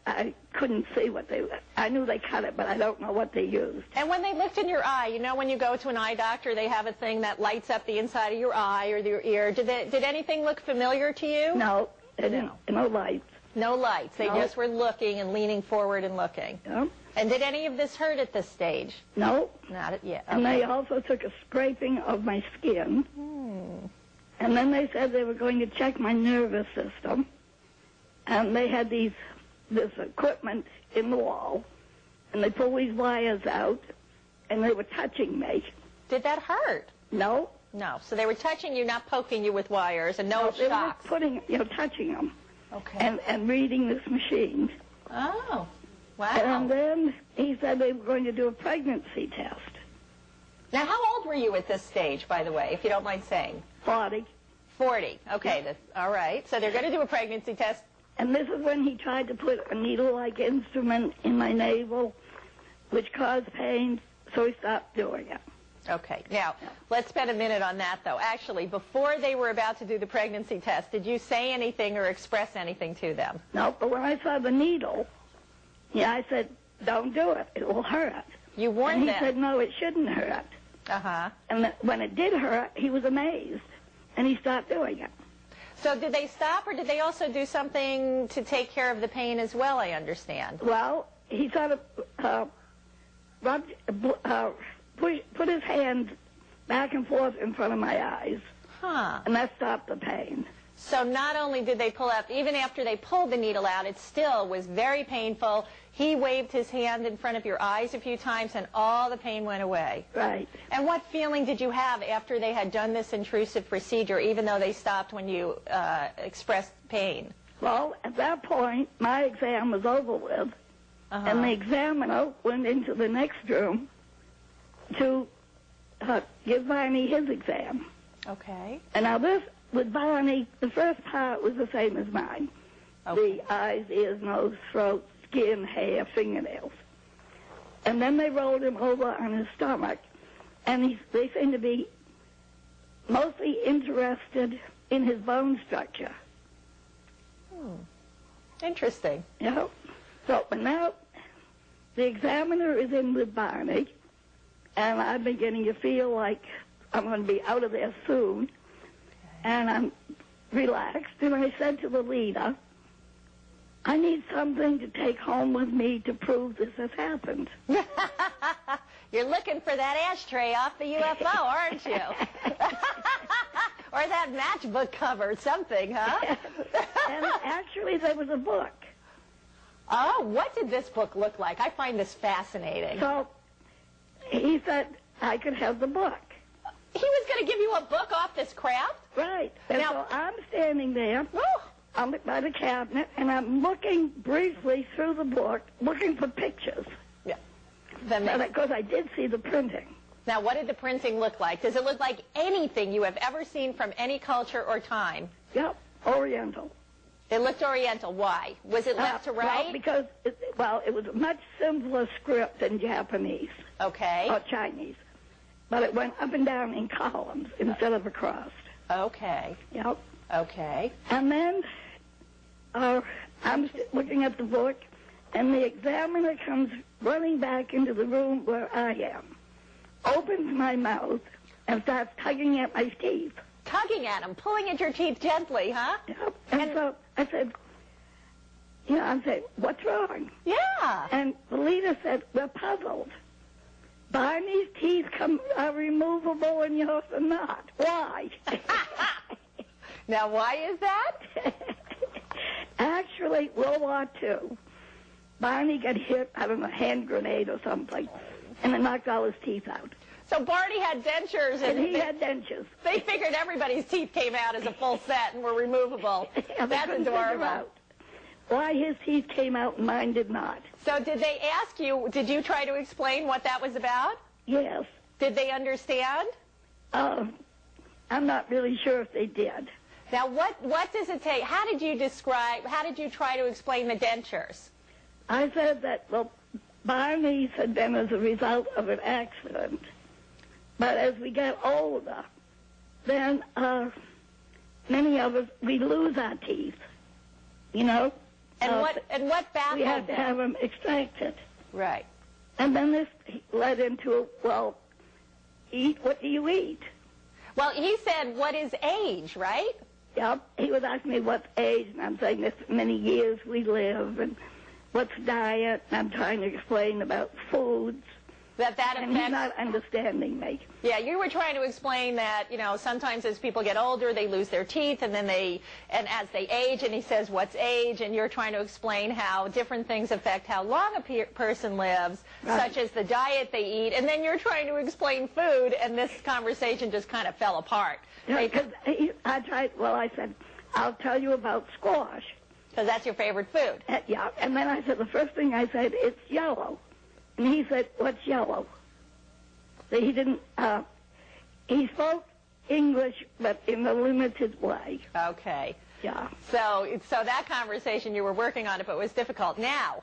[SPEAKER 2] I couldn't see what they, I knew they cut it, but I don't know what they used.
[SPEAKER 1] And when they looked in your eye, you know when you go to an eye doctor, they have a thing that lights up the inside of your eye or your ear. Did anything look familiar to you?
[SPEAKER 2] No, they didn't. No lights.
[SPEAKER 1] No lights. They just were looking and leaning forward and looking.
[SPEAKER 2] Yeah.
[SPEAKER 1] And did any of this hurt at this stage?
[SPEAKER 2] No.
[SPEAKER 1] Not yet. Okay.
[SPEAKER 2] And they also took a scraping of my skin. And then they said they were going to check my nervous system. And they had this equipment in the wall. And they pulled these wires out. And they were touching me.
[SPEAKER 1] Did that hurt?
[SPEAKER 2] No.
[SPEAKER 1] No. So they were touching you, not poking you with wires, and no shocks.
[SPEAKER 2] They were touching them.
[SPEAKER 1] Okay.
[SPEAKER 2] And reading this machine.
[SPEAKER 1] Oh. Wow.
[SPEAKER 2] And then he said they were going to do a pregnancy test.
[SPEAKER 1] Now, how old were you at this stage, by the way, if you don't mind saying?
[SPEAKER 2] 40.
[SPEAKER 1] 40. Okay.
[SPEAKER 2] Yeah.
[SPEAKER 1] All right. So they're going to do a pregnancy test.
[SPEAKER 2] And this is when he tried to put a needle-like instrument in my navel, which caused pain, so he stopped doing it.
[SPEAKER 1] Okay. Now, let's spend a minute on that, though. Actually, before they were about to do the pregnancy test, did you say anything or express anything to them?
[SPEAKER 2] No, but when I saw the needle, I said, don't do it. It will hurt.
[SPEAKER 1] You warned them.
[SPEAKER 2] And he said, no, it shouldn't hurt.
[SPEAKER 1] Uh-huh.
[SPEAKER 2] And when it did hurt, he was amazed, and he stopped doing it.
[SPEAKER 1] So did they stop, or did they also do something to take care of the pain as well, I understand?
[SPEAKER 2] Well, he sort of put his hand back and forth in front of my eyes.
[SPEAKER 1] Huh.
[SPEAKER 2] And that stopped the pain.
[SPEAKER 1] So not only did they pull out, even after they pulled the needle out, it still was very painful. He waved his hand in front of your eyes a few times, and all the pain went away.
[SPEAKER 2] Right.
[SPEAKER 1] And what feeling did you have after they had done this intrusive procedure, even though they stopped when you expressed pain?
[SPEAKER 2] Well, at that point, my exam was over with, and the examiner went into the next room to give Barney his exam.
[SPEAKER 1] Okay.
[SPEAKER 2] And now this, with Barney, the first part was the same as mine.
[SPEAKER 1] Okay.
[SPEAKER 2] The eyes, ears, nose, throat, skin, hair, fingernails. And then they rolled him over on his stomach, and they seemed to be mostly interested in his bone structure.
[SPEAKER 1] Interesting.
[SPEAKER 2] You know? So, but now the examiner is in with Barney, and I'm beginning to feel like I'm going to be out of there soon. Okay. And I'm relaxed, and I said to the leader, I need something to take home with me to prove this has happened.
[SPEAKER 1] You're looking for that ashtray off the UFO, aren't you? Or that matchbook cover, something, huh?
[SPEAKER 2] And actually, there was a book.
[SPEAKER 1] Oh, what did this book look like? I find this fascinating.
[SPEAKER 2] So he said I could have the book.
[SPEAKER 1] He was going to give you a book off this craft?
[SPEAKER 2] Right. And
[SPEAKER 1] Now-
[SPEAKER 2] so I'm standing there by the cabinet, and I'm looking briefly through the book, looking for pictures.
[SPEAKER 1] Yeah.
[SPEAKER 2] Because I did see the printing.
[SPEAKER 1] Now, what did the printing look like? Does it look like anything you have ever seen from any culture or time?
[SPEAKER 2] Yep, Oriental.
[SPEAKER 1] It looked Oriental. Why? Was it left to right?
[SPEAKER 2] Well, because, it was a much simpler script than Japanese
[SPEAKER 1] Okay.
[SPEAKER 2] or Chinese. But it went up and down in columns instead of across.
[SPEAKER 1] Okay.
[SPEAKER 2] Yep.
[SPEAKER 1] Okay.
[SPEAKER 2] And then I'm looking at the book, and the examiner comes running back into the room where I am, opens my mouth, and starts tugging at my teeth.
[SPEAKER 1] Tugging at him, pulling at your teeth gently, huh?
[SPEAKER 2] Yep. And so I said, what's wrong?
[SPEAKER 1] Yeah.
[SPEAKER 2] And the leader said, we're puzzled. Barney's teeth are removable and yours are not. Why?
[SPEAKER 1] Now, why is that?
[SPEAKER 2] Actually, World War II, Barney got hit, I don't know, hand grenade or something, and it knocked all his teeth out.
[SPEAKER 1] So Barney had dentures,
[SPEAKER 2] And he had dentures.
[SPEAKER 1] they figured everybody's teeth came out as a full set and were removable.
[SPEAKER 2] And they
[SPEAKER 1] That's
[SPEAKER 2] couldn't figure
[SPEAKER 1] adorable.
[SPEAKER 2] out why his teeth came out and mine did not.
[SPEAKER 1] So did they ask you, did you try to explain what that was about?
[SPEAKER 2] Yes.
[SPEAKER 1] Did they understand?
[SPEAKER 2] I'm not really sure if they did.
[SPEAKER 1] Now, what does it take? How did you try to explain the dentures?
[SPEAKER 2] I said that, Barney's had been as a result of an accident. But as we get older, then many of us, we lose our teeth, you know?
[SPEAKER 1] And what baffled
[SPEAKER 2] We have to
[SPEAKER 1] them?
[SPEAKER 2] have them extracted.
[SPEAKER 1] Right.
[SPEAKER 2] And then this led into, eat, what do you eat?
[SPEAKER 1] Well, he said, what is age, right?
[SPEAKER 2] Yep. He would ask me what's age, and I'm saying this many years we live, and what's diet, and I'm trying to explain about foods.
[SPEAKER 1] That
[SPEAKER 2] And he's
[SPEAKER 1] affects...
[SPEAKER 2] not understanding me.
[SPEAKER 1] Yeah, you were trying to explain that, sometimes as people get older, they lose their teeth, and as they age, and he says, what's age? And you're trying to explain how different things affect how long a person lives,
[SPEAKER 2] Right.
[SPEAKER 1] such as the diet they eat, and then you're trying to explain food, and this conversation just kind of fell apart.
[SPEAKER 2] Because I said, I'll tell you about squash.
[SPEAKER 1] Because that's your favorite food.
[SPEAKER 2] Yeah, and then I said, the first thing I said, it's yellow. And he said, what's yellow? So he didn't, he spoke English, but in a limited way.
[SPEAKER 1] Okay.
[SPEAKER 2] Yeah.
[SPEAKER 1] So that conversation, you were working on it, but it was difficult. Now,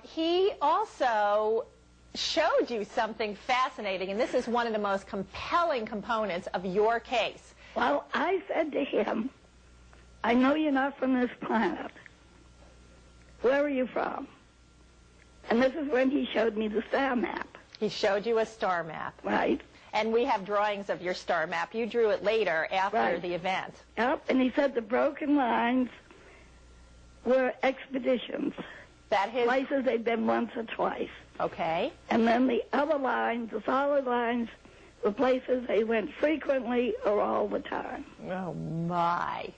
[SPEAKER 1] he also showed you something fascinating, and this is one of the most compelling components of your case.
[SPEAKER 2] Well, I said to him, I know you're not from this planet. Where are you from? And this is when he showed me the star map.
[SPEAKER 1] He showed you a star map.
[SPEAKER 2] Right.
[SPEAKER 1] And we have drawings of your star map. You drew it later after
[SPEAKER 2] Right.
[SPEAKER 1] the event.
[SPEAKER 2] Yep, and he said the broken lines were expeditions,
[SPEAKER 1] That his...
[SPEAKER 2] places they'd been once or twice.
[SPEAKER 1] Okay.
[SPEAKER 2] And then the other lines, the solid lines, were places they went frequently or all the time.
[SPEAKER 1] Oh, my.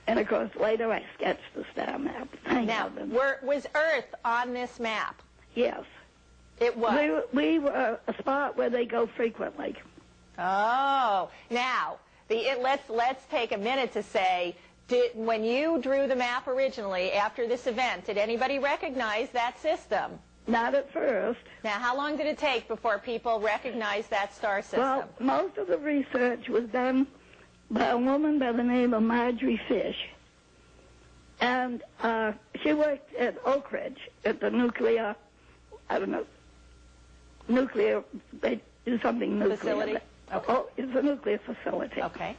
[SPEAKER 2] And, of course, later I sketched the star map. Thank
[SPEAKER 1] Now,
[SPEAKER 2] heaven.
[SPEAKER 1] was Earth on this map?
[SPEAKER 2] Yes.
[SPEAKER 1] It was.
[SPEAKER 2] We were a spot where they go frequently.
[SPEAKER 1] Oh. Now, let's take a minute to say, when you drew the map originally after this event, did anybody recognize that system?
[SPEAKER 2] Not at first.
[SPEAKER 1] Now, how long did it take before people recognized that star system?
[SPEAKER 2] Well, most of the research was done by a woman by the name of Marjorie Fish. And she worked at Oak Ridge at the nuclear, they do something nuclear.
[SPEAKER 1] Facility? Okay.
[SPEAKER 2] Oh, it's a nuclear facility.
[SPEAKER 1] Okay.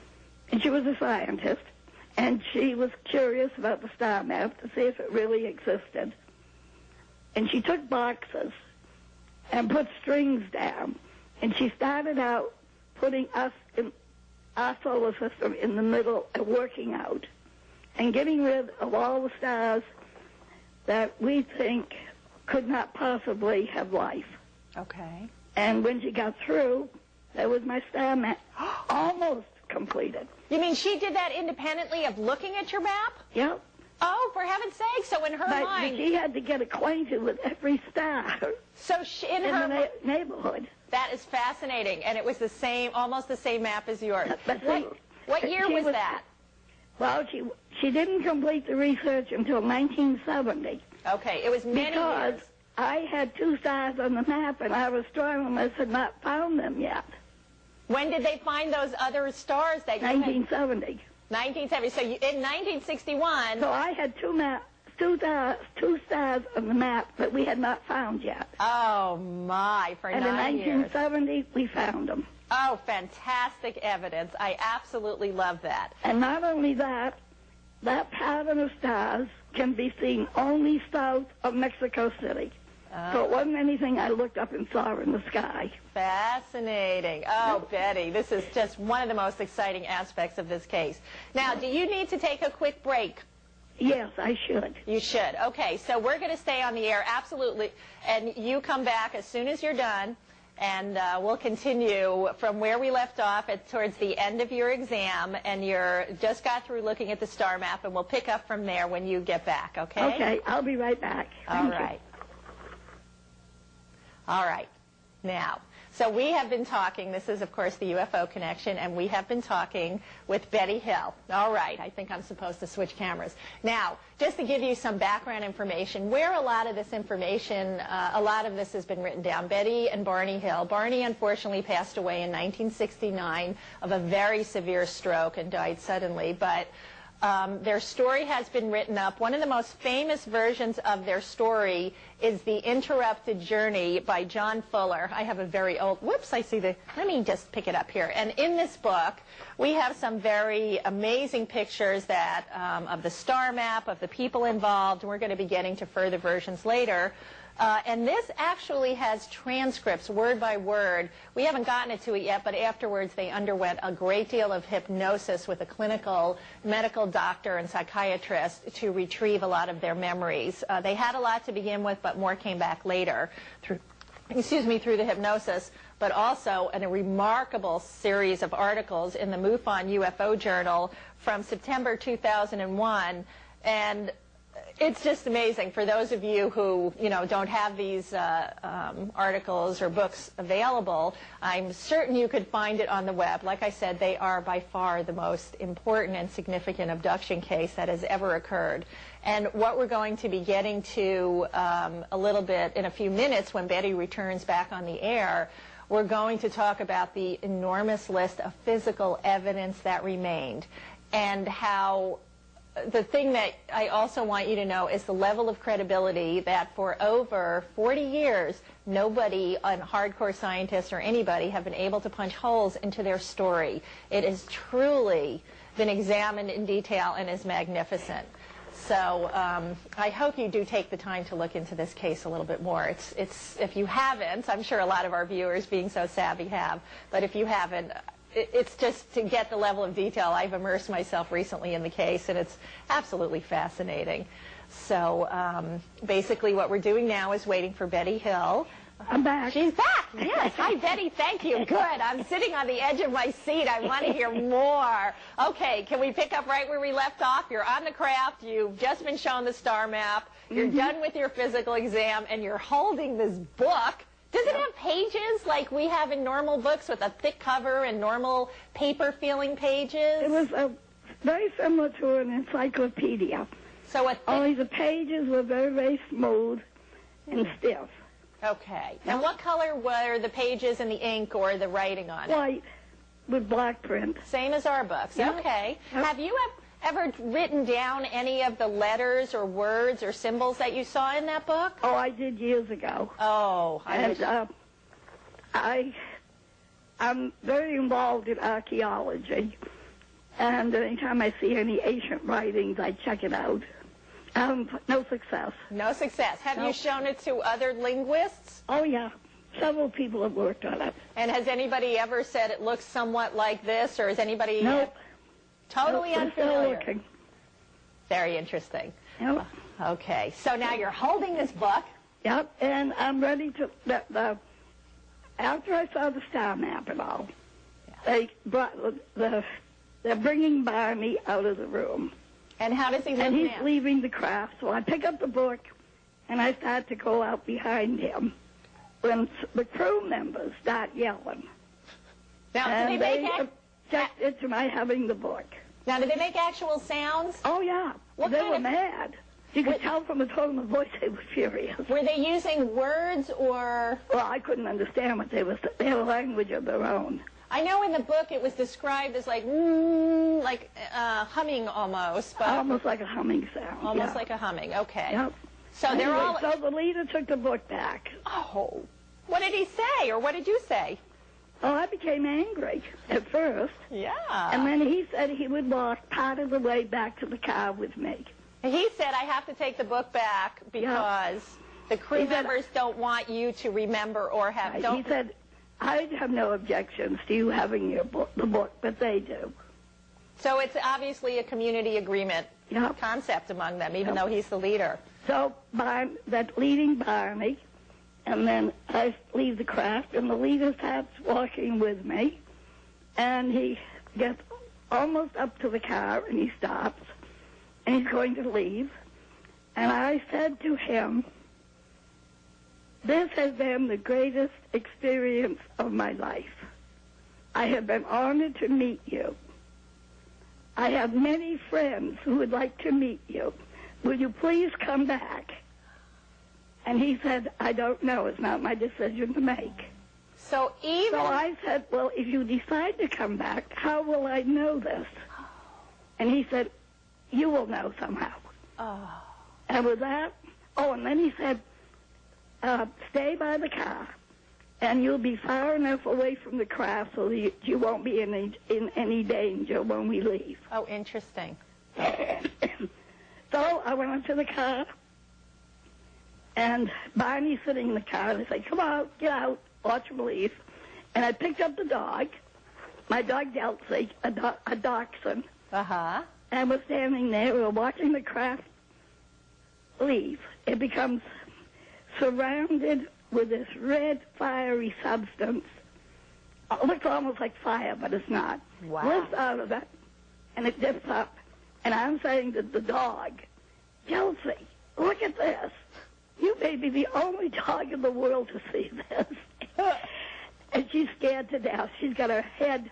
[SPEAKER 2] And she was a scientist, and she was curious about the star map to see if it really existed. And she took boxes and put strings down, and she started out putting us in our solar system in the middle and working out and getting rid of all the stars that we think could not possibly have life.
[SPEAKER 1] Okay.
[SPEAKER 2] And when she got through, that was my star map almost completed.
[SPEAKER 1] You mean she did that independently of looking at your map?
[SPEAKER 2] Yep.
[SPEAKER 1] Oh, for heaven's sake. So in her
[SPEAKER 2] But
[SPEAKER 1] mind...
[SPEAKER 2] she had to get acquainted with every star
[SPEAKER 1] So in
[SPEAKER 2] in
[SPEAKER 1] her
[SPEAKER 2] the neighborhood.
[SPEAKER 1] That is fascinating, and it was the same, almost the same map as yours.
[SPEAKER 2] But
[SPEAKER 1] What year was that?
[SPEAKER 2] Well, she didn't complete the research until 1970.
[SPEAKER 1] Okay, it was many
[SPEAKER 2] because
[SPEAKER 1] years.
[SPEAKER 2] I had 2 stars on the map, and our astronomers had not found them yet.
[SPEAKER 1] When did they find those other stars that you
[SPEAKER 2] 1970.
[SPEAKER 1] had? 1970. So in 1961.
[SPEAKER 2] So I had two stars on the map that we had not found yet.
[SPEAKER 1] Oh my! For
[SPEAKER 2] and
[SPEAKER 1] 9
[SPEAKER 2] in
[SPEAKER 1] years.
[SPEAKER 2] 1970, we found them.
[SPEAKER 1] Oh, fantastic evidence! I absolutely love that.
[SPEAKER 2] And not only that, that pattern of stars can be seen only south of Mexico City. So it wasn't anything I looked up and saw in the sky.
[SPEAKER 1] Fascinating. Oh, Betty, this is just one of the most exciting aspects of this case. Now, do you need to take a quick break?
[SPEAKER 2] Yes, I should.
[SPEAKER 1] You should. Okay, so we're going to stay on the air, absolutely, and you come back as soon as you're done, and we'll continue from where we left off towards the end of your exam, and you're just got through looking at the star map, and we'll pick up from there when you get back, okay?
[SPEAKER 2] Okay, I'll be right back.
[SPEAKER 1] All right. All right. Now, so we have been talking, this is, of course, the UFO Connection, and we have been talking with Betty Hill. All right, I think I'm supposed to switch cameras. Now, just to give you some background information, where a lot of this information, a lot of this has been written down, Betty and Barney Hill. Barney, unfortunately, passed away in 1969 of a very severe stroke and died suddenly, but their story has been written up. One of the most famous versions of their story is The Interrupted Journey by John Fuller. I have a very old, whoops, I see let me just pick it up here. And in this book, we have some very amazing pictures that, of the star map, of the people involved, and we're going to be getting to further versions later. And this actually has transcripts, word by word. We haven't gotten to it yet, but afterwards they underwent a great deal of hypnosis with a clinical medical doctor and psychiatrist to retrieve a lot of their memories. They had a lot to begin with, but more came back later through the hypnosis, but also in a remarkable series of articles in the MUFON UFO Journal from September 2001. And it's just amazing for those of you who, don't have these articles or books available. I'm certain you could find it on the web. Like I said, they are by far the most important and significant abduction case that has ever occurred. And what we're going to be getting to a little bit in a few minutes when Betty returns back on the air, we're going to talk about the enormous list of physical evidence that remained and how the thing that I also want you to know is the level of credibility that for over 40 years, nobody, hardcore scientists or anybody, have been able to punch holes into their story. It has truly been examined in detail and is magnificent. So I hope you do take the time to look into this case a little bit more. It's if you haven't, I'm sure a lot of our viewers, being so savvy, have, but if you haven't, it's just to get the level of detail. I've immersed myself recently in the case, and it's absolutely fascinating. So basically what we're doing now is waiting for Betty Hill.
[SPEAKER 2] I'm back.
[SPEAKER 1] She's back. Yes. Hi, Betty. Thank you. Good. I'm sitting on the edge of my seat. I want to hear more. Okay. Can we pick up right where we left off? You're on the craft. You've just been shown the star map. You're done with your physical exam, and you're holding this book. Does it have pages like we have in normal books with a thick cover and normal paper-feeling pages?
[SPEAKER 2] It was very similar to an encyclopedia.
[SPEAKER 1] So
[SPEAKER 2] only the pages were very, very smooth and stiff.
[SPEAKER 1] Okay. And what color were the pages and the ink or the writing on it?
[SPEAKER 2] White with black print.
[SPEAKER 1] Same as our books. Yeah. Okay. Yep. Have you ever written down any of the letters or words or symbols that you saw in that book?
[SPEAKER 2] Oh, I did years ago.
[SPEAKER 1] Oh.
[SPEAKER 2] I'm very involved in archaeology, and anytime I see any ancient writings, I check it out. No success.
[SPEAKER 1] No success. Have you shown it to other linguists?
[SPEAKER 2] Oh, yeah. Several people have worked on it.
[SPEAKER 1] And has anybody ever said it looks somewhat like this, or is anybody...
[SPEAKER 2] Nope.
[SPEAKER 1] Totally unfamiliar.
[SPEAKER 2] Still looking.
[SPEAKER 1] Very interesting.
[SPEAKER 2] Yep.
[SPEAKER 1] Okay. So now you're holding this book.
[SPEAKER 2] Yep. And I'm ready to... After I saw the star map and all, they brought they're bringing Barney out of the room.
[SPEAKER 1] And how does he look
[SPEAKER 2] And he's
[SPEAKER 1] now?
[SPEAKER 2] leaving the craft. So I pick up the book, and I start to go out behind him. when the crew members start yelling.
[SPEAKER 1] Now,
[SPEAKER 2] And
[SPEAKER 1] did they
[SPEAKER 2] they
[SPEAKER 1] make
[SPEAKER 2] objected to my having the book.
[SPEAKER 1] Now, did they make actual sounds?
[SPEAKER 2] Oh, yeah.
[SPEAKER 1] What
[SPEAKER 2] They
[SPEAKER 1] kind
[SPEAKER 2] were
[SPEAKER 1] of-
[SPEAKER 2] mad. You could tell from the tone of the voice they were furious.
[SPEAKER 1] Were they using words or...
[SPEAKER 2] Well, I couldn't understand what they were saying. They had a language of their own.
[SPEAKER 1] I know in the book it was described as like humming almost, but
[SPEAKER 2] Almost like a humming sound.
[SPEAKER 1] almost
[SPEAKER 2] yeah.
[SPEAKER 1] like a humming. Okay.
[SPEAKER 2] Yep.
[SPEAKER 1] So they're
[SPEAKER 2] Anyway,
[SPEAKER 1] all.
[SPEAKER 2] So the leader took the book back.
[SPEAKER 1] Oh, what did he say, or what did you say?
[SPEAKER 2] Oh, I became angry at first.
[SPEAKER 1] Yeah.
[SPEAKER 2] And then he said he would walk part of the way back to the car with me.
[SPEAKER 1] He said, I have to take the book back because the crew
[SPEAKER 2] He said-
[SPEAKER 1] members don't want you to remember or have.
[SPEAKER 2] He
[SPEAKER 1] Don't.
[SPEAKER 2] said, I have no objections to you having your book, the book, but they do.
[SPEAKER 1] So it's obviously a community agreement
[SPEAKER 2] Yep.
[SPEAKER 1] concept among them, even
[SPEAKER 2] Yep.
[SPEAKER 1] though he's the leader.
[SPEAKER 2] So that leading Barney, and then I leave the craft, and the leader starts walking with me, and he gets almost up to the car, and he stops, and he's going to leave. And I said to him, this has been the greatest experience of my life. I have been honored to meet you. I have many friends who would like to meet you. Will you please come back? And he said, I don't know. It's not my decision to make.
[SPEAKER 1] So even.
[SPEAKER 2] So I said, well, if you decide to come back, how will I know this? And he said, you will know somehow.
[SPEAKER 1] Oh.
[SPEAKER 2] And with that, and then he said, stay by the car, and you'll be far enough away from the craft so that you won't be in any danger when we leave.
[SPEAKER 1] Oh, interesting.
[SPEAKER 2] So I went up to the car, and Barney's sitting in the car, and I said, come on, get out, watch him leave. And I picked up the dog, my dog Delcy, a dachshund,
[SPEAKER 1] Uh-huh.
[SPEAKER 2] and was standing there. We were watching the craft leave. It becomes surrounded with this red, fiery substance. It looks almost like fire, but it's not.
[SPEAKER 1] Wow.
[SPEAKER 2] Lifts out of it, and it dips up. And I'm saying to the dog, Chelsea, look at this. You may be the only dog in the world to see this. And she's scared to death. She's got her head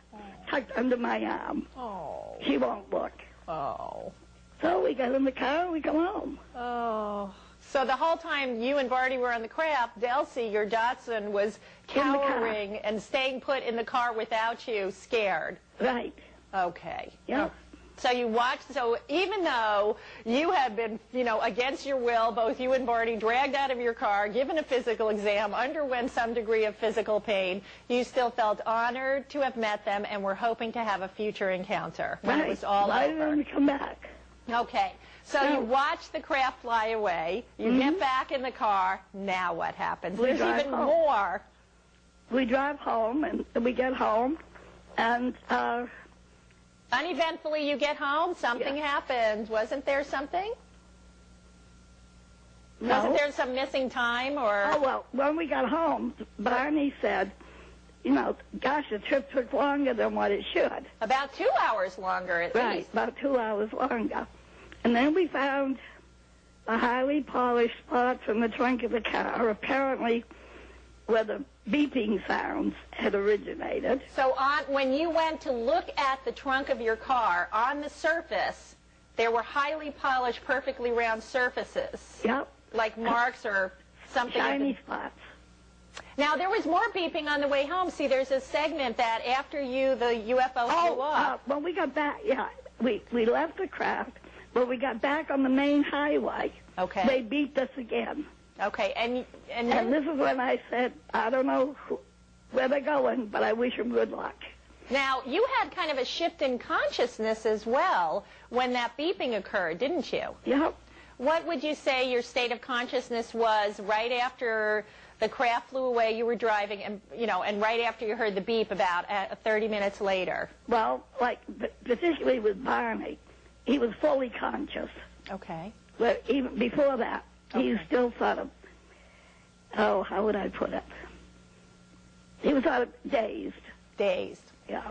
[SPEAKER 2] tucked under my arm.
[SPEAKER 1] Oh.
[SPEAKER 2] She won't look.
[SPEAKER 1] Oh.
[SPEAKER 2] So we got in the car and we come home.
[SPEAKER 1] Oh. So the whole time you and Barney were on the craft, Delcy, your Dachshund, was
[SPEAKER 2] In the car.
[SPEAKER 1] cowering and staying put in the car without you, scared.
[SPEAKER 2] Right.
[SPEAKER 1] Okay.
[SPEAKER 2] Yeah.
[SPEAKER 1] So you watched, so even though you had been, against your will, both you and Barney dragged out of your car, given a physical exam, underwent some degree of physical pain, you still felt honored to have met them and were hoping to have a future encounter when
[SPEAKER 2] Right.
[SPEAKER 1] it was all
[SPEAKER 2] Why
[SPEAKER 1] over.
[SPEAKER 2] didn't we come back?
[SPEAKER 1] Okay. So
[SPEAKER 2] No.
[SPEAKER 1] you watch the craft fly away, you get back in the car, now what happens?
[SPEAKER 2] We
[SPEAKER 1] There's
[SPEAKER 2] drive
[SPEAKER 1] even
[SPEAKER 2] home.
[SPEAKER 1] more.
[SPEAKER 2] We drive home, and we get home, and
[SPEAKER 1] Uneventfully you get home, something
[SPEAKER 2] Yeah.
[SPEAKER 1] happened. Wasn't there something?
[SPEAKER 2] no.
[SPEAKER 1] Wasn't there some missing time or?
[SPEAKER 2] Oh, well, when we got home, Barney said, gosh, the trip took longer than what it should.
[SPEAKER 1] About 2 hours longer at
[SPEAKER 2] Right,
[SPEAKER 1] least.
[SPEAKER 2] about 2 hours longer. And then we found the highly polished spots in the trunk of the car, apparently where the beeping sounds had originated.
[SPEAKER 1] So when you went to look at the trunk of your car, on the surface, there were highly polished, perfectly round surfaces,
[SPEAKER 2] Yep,
[SPEAKER 1] like marks or something.
[SPEAKER 2] shiny spots.
[SPEAKER 1] Now, there was more beeping on the way home. See, there's a segment that after the UFO flew off.
[SPEAKER 2] When we got back, we left the craft. When we got back on the main highway,
[SPEAKER 1] Okay.
[SPEAKER 2] they beeped us again.
[SPEAKER 1] Okay, and
[SPEAKER 2] And
[SPEAKER 1] then,
[SPEAKER 2] this is when I said, I don't know where they're going, but I wish them good luck.
[SPEAKER 1] now, you had kind of a shift in consciousness as well when that beeping occurred, didn't you?
[SPEAKER 2] Yep.
[SPEAKER 1] What would you say your state of consciousness was right after the craft flew away, you were driving, and right after you heard the beep about 30 minutes later?
[SPEAKER 2] Well, particularly with Barney, he was fully conscious.
[SPEAKER 1] Okay.
[SPEAKER 2] But even before that, he was still sort of, how would I put it? He was sort of dazed.
[SPEAKER 1] Dazed.
[SPEAKER 2] Yeah.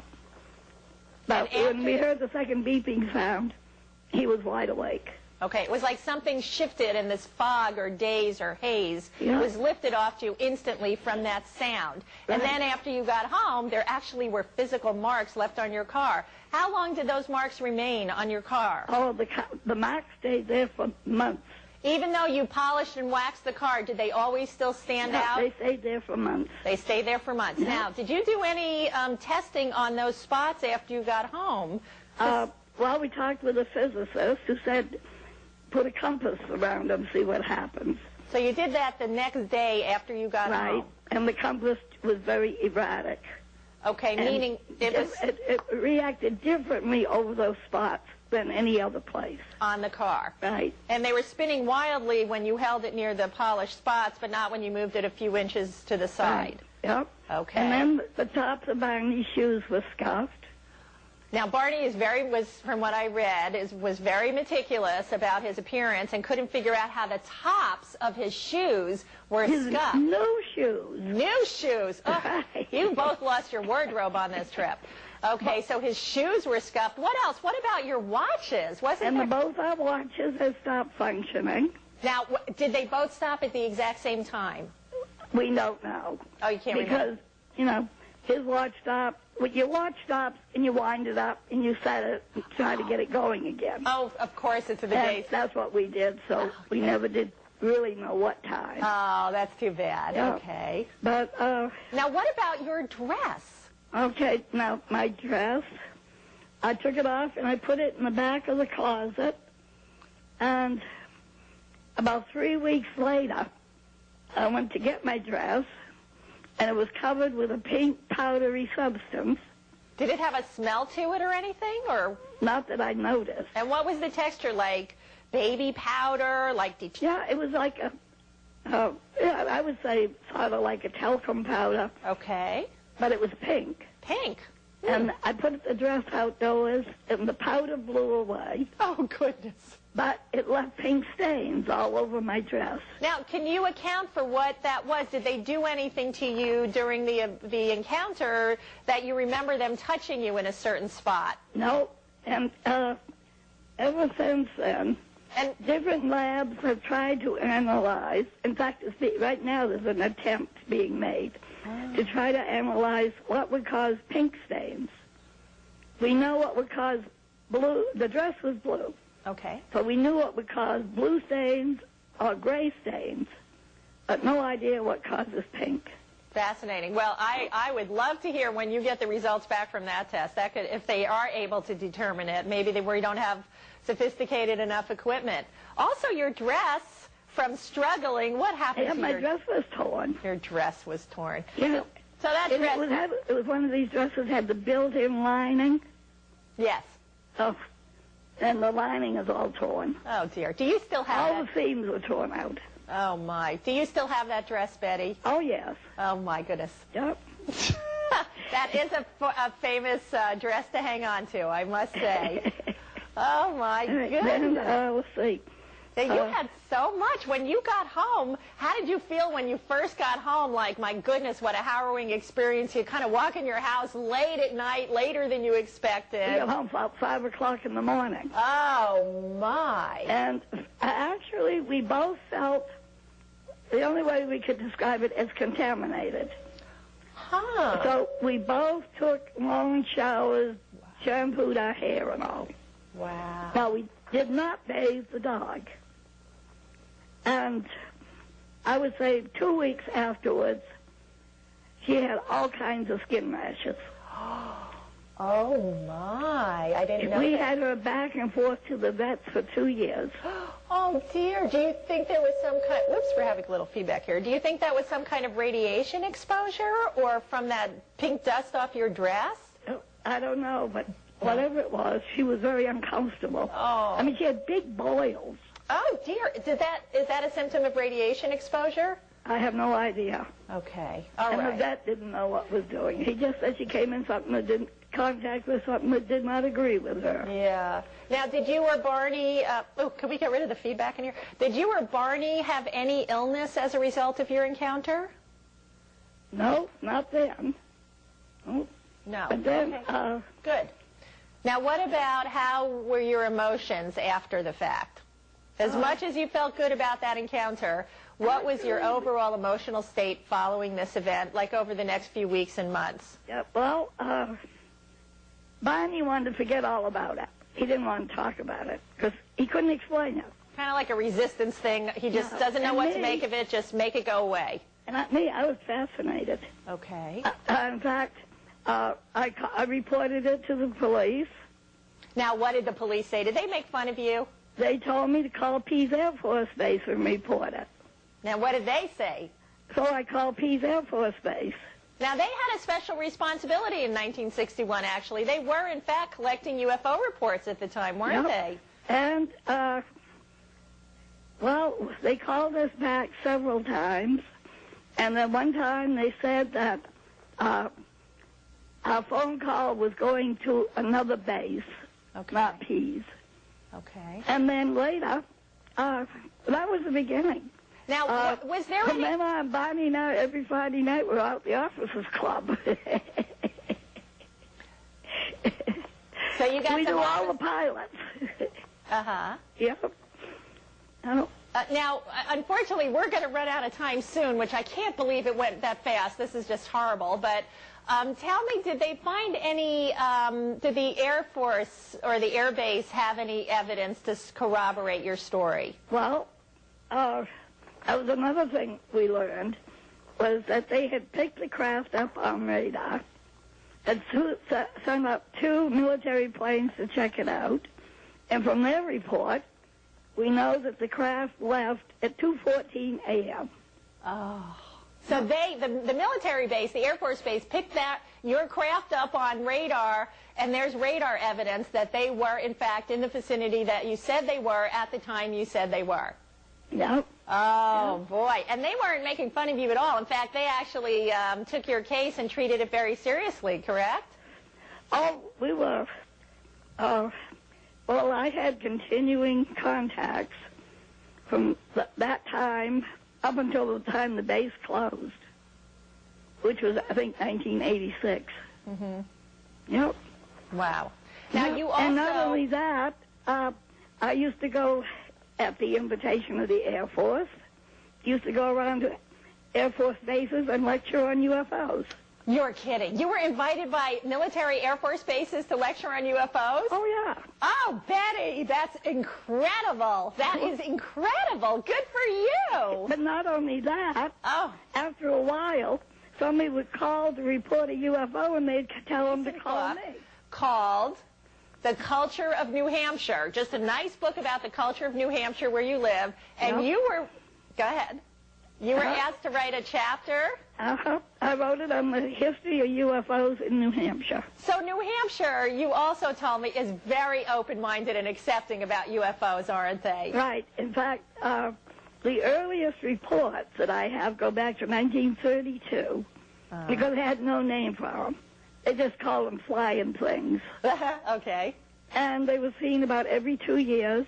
[SPEAKER 2] But
[SPEAKER 1] And
[SPEAKER 2] when we
[SPEAKER 1] after-
[SPEAKER 2] heard the second beeping sound, he was wide awake.
[SPEAKER 1] Okay, it was like something shifted and this fog or daze or haze was lifted off you instantly from that sound. And then after you got home, there actually were physical marks left on your car. How long did those marks remain on your car?
[SPEAKER 2] Oh, the marks stayed there for months.
[SPEAKER 1] Even though you polished and waxed the car, did they always still stand out?
[SPEAKER 2] They stayed there for months.
[SPEAKER 1] They stayed there for months.
[SPEAKER 2] Yeah.
[SPEAKER 1] Now, did you do any testing on those spots after you got home?
[SPEAKER 2] Well, we talked with a physicist who said, put a compass around them, see what happens.
[SPEAKER 1] So you did that the next day after you got home?
[SPEAKER 2] Right, and the compass was very erratic.
[SPEAKER 1] Okay, and meaning
[SPEAKER 2] it reacted differently over those spots than any other place.
[SPEAKER 1] On the car.
[SPEAKER 2] Right.
[SPEAKER 1] And they were spinning wildly when you held it near the polished spots, but not when you moved it a few inches to the side.
[SPEAKER 2] Right. Yep.
[SPEAKER 1] Okay.
[SPEAKER 2] And then the tops of Barney's shoes were scuffed.
[SPEAKER 1] Now, Barney from what I read, was very meticulous about his appearance and couldn't figure out how the tops of his shoes were scuffed.
[SPEAKER 2] New shoes.
[SPEAKER 1] New shoes. Oh,
[SPEAKER 2] Right.
[SPEAKER 1] You both lost your wardrobe on this trip. Okay, so his shoes were scuffed. What else? What about your watches?
[SPEAKER 2] Both our watches have stopped functioning.
[SPEAKER 1] Now, did they both stop at the exact same time?
[SPEAKER 2] We don't know.
[SPEAKER 1] Oh, you can't remember.
[SPEAKER 2] Because, his watch stopped. Well, your watch stops, and you wind it up, and you set it and try to get it going again.
[SPEAKER 1] Oh, of course, it's the days.
[SPEAKER 2] That's what we did, so we never did really know what time.
[SPEAKER 1] Oh, that's too bad.
[SPEAKER 2] Yeah.
[SPEAKER 1] Okay.
[SPEAKER 2] But,
[SPEAKER 1] now, what about your dress?
[SPEAKER 2] Okay, now, my dress, I took it off, and I put it in the back of the closet, and about 3 weeks later, I went to get my dress, and it was covered with a pink powdery substance.
[SPEAKER 1] Did it have a smell to it or anything, or?
[SPEAKER 2] Not that I noticed.
[SPEAKER 1] And what was the texture like? Baby powder, like?
[SPEAKER 2] Yeah, it was like I would say sort of like a talcum powder.
[SPEAKER 1] Okay.
[SPEAKER 2] But it was pink.
[SPEAKER 1] Pink.
[SPEAKER 2] And I put the dress outdoors, and the powder blew away.
[SPEAKER 1] Oh, goodness.
[SPEAKER 2] But it left pink stains all over my dress.
[SPEAKER 1] Now, can you account for what that was? Did they do anything to you during the encounter that you remember them touching you in a certain spot?
[SPEAKER 2] No. And ever since then, and different labs have tried to analyze. In fact, right now there's an attempt being made to try to analyze what would cause pink stains. We know what would cause blue. The dress was blue.
[SPEAKER 1] Okay.
[SPEAKER 2] So we knew what would cause blue stains or gray stains, but no idea what causes pink.
[SPEAKER 1] Fascinating. Well, I would love to hear when you get the results back from that test. That could, if they are able to determine it, maybe we don't have sophisticated enough equipment. Also, your dress, from struggling, what happened to
[SPEAKER 2] my dress was torn.
[SPEAKER 1] Your dress was torn.
[SPEAKER 2] Yeah.
[SPEAKER 1] So that dress...
[SPEAKER 2] It was one of these dresses had the built-in lining.
[SPEAKER 1] Yes.
[SPEAKER 2] Oh, and the lining is all torn.
[SPEAKER 1] Oh, dear. Do you still have
[SPEAKER 2] all the seams were torn out.
[SPEAKER 1] Oh, my. Do you still have that dress, Betty?
[SPEAKER 2] Oh, yes.
[SPEAKER 1] Oh, my goodness.
[SPEAKER 2] Yep.
[SPEAKER 1] That is a famous dress to hang on to, I must say. Oh, my goodness.
[SPEAKER 2] Then, let's see.
[SPEAKER 1] You had so much. When you got home, how did you feel when you first got home? Like, my goodness, what a harrowing experience. You kind of walk in your house late at night, later than you expected.
[SPEAKER 2] We got home about 5 o'clock in the morning.
[SPEAKER 1] Oh, my.
[SPEAKER 2] And actually, we both felt, the only way we could describe it, as contaminated.
[SPEAKER 1] Huh.
[SPEAKER 2] So we both took long showers, shampooed our hair and all.
[SPEAKER 1] Wow.
[SPEAKER 2] Now, we did not bathe the dog. And I would say 2 weeks afterwards, she had all kinds of skin rashes.
[SPEAKER 1] Oh, my. I didn't know
[SPEAKER 2] We
[SPEAKER 1] that.
[SPEAKER 2] had her back and forth to the vets for 2 years.
[SPEAKER 1] Oh, dear. Do you think there was some kind... Whoops, we're having a little feedback here. Do you think that was some kind of radiation exposure or from that pink dust off your dress?
[SPEAKER 2] I don't know, but whatever it was, she was very uncomfortable.
[SPEAKER 1] Oh.
[SPEAKER 2] I mean, she had big boils.
[SPEAKER 1] Oh, dear. Is that a symptom of radiation exposure?
[SPEAKER 2] I have no idea.
[SPEAKER 1] Okay. All
[SPEAKER 2] and
[SPEAKER 1] right.
[SPEAKER 2] the vet didn't know what was doing. He just said she came in something that didn't contact with something that did not agree with her.
[SPEAKER 1] Yeah. Now, did you or Barney... can we get rid of the feedback in here? Did you or Barney have any illness as a result of your encounter?
[SPEAKER 2] No, not then. No.
[SPEAKER 1] No.
[SPEAKER 2] But then...
[SPEAKER 1] Good. Now, what about how were your emotions after the fact? As much as you felt good about that encounter, what was your overall emotional state following this event, like over the next few weeks and months?
[SPEAKER 2] Yeah, well, Barney wanted to forget all about it. He didn't want to talk about it because he couldn't explain it.
[SPEAKER 1] Kind of like a resistance thing. He just doesn't know what to make of it. Just make it go away.
[SPEAKER 2] And I was fascinated.
[SPEAKER 1] Okay.
[SPEAKER 2] In fact, I reported it to the police.
[SPEAKER 1] Now, what did the police say? Did they make fun of you?
[SPEAKER 2] They told me to call Pease Air Force Base and report it.
[SPEAKER 1] Now, what did they say?
[SPEAKER 2] So I called Pease Air Force Base.
[SPEAKER 1] Now, they had a special responsibility in 1961, actually. They were, in fact, collecting UFO reports at the time, weren't they?
[SPEAKER 2] And, well, they called us back several times. And then one time they said that our phone call was going to another base, not Pease.
[SPEAKER 1] Okay.
[SPEAKER 2] And then later, that was the beginning.
[SPEAKER 1] Now, was there
[SPEAKER 2] From
[SPEAKER 1] any...
[SPEAKER 2] then on, Bonnie and I, every Friday night, we're out at the officers' club.
[SPEAKER 1] So you got
[SPEAKER 2] we do all the pilots.
[SPEAKER 1] Uh-huh.
[SPEAKER 2] Yep.
[SPEAKER 1] Now, unfortunately, we're going to run out of time soon, which I can't believe it went that fast. This is just horrible. But tell me, did they find any, did the Air Force or the Air Base have any evidence to corroborate your story?
[SPEAKER 2] Well, that was another thing we learned, was that they had picked the craft up on radar, had sent up 2 military planes to check it out, and from their report, we know that the craft left at 2:14 a.m.
[SPEAKER 1] Oh. So the military base, the Air Force Base, picked your craft up on radar, and there's radar evidence that they were, in fact, in the vicinity that you said they were at the time you said they were.
[SPEAKER 2] Yep.
[SPEAKER 1] Oh, boy. And they weren't making fun of you at all. In fact, they actually took your case and treated it very seriously, correct?
[SPEAKER 2] Oh, we were. Well, I had continuing contacts from that time up until the time the base closed, which was, I think, 1986.
[SPEAKER 1] Mm-hmm.
[SPEAKER 2] Yep.
[SPEAKER 1] Wow. Now, you also...
[SPEAKER 2] And not only that, I used to go at the invitation of the Air Force, used to go around to Air Force bases and lecture on UFOs.
[SPEAKER 1] You're kidding. You were invited by military Air Force bases to lecture on UFOs?
[SPEAKER 2] Oh, yeah.
[SPEAKER 1] Oh, Betty, that's incredible. That is incredible. Good for you.
[SPEAKER 2] But not only that,
[SPEAKER 1] oh,
[SPEAKER 2] after a while, somebody would call to report a UFO, and they'd tell them to call me.
[SPEAKER 1] Called The Culture of New Hampshire. Just a nice book about the culture of New Hampshire where you live. And you were, go ahead, you were asked to write a chapter.
[SPEAKER 2] I wrote it on the history of UFOs in New Hampshire.
[SPEAKER 1] So New Hampshire, you also told me, is very open-minded and accepting about UFOs, aren't they?
[SPEAKER 2] Right. In fact, the earliest reports that I have go back to 1932, because they had no name for them. They just called them flying things.
[SPEAKER 1] Okay.
[SPEAKER 2] And they were seen about every 2 years,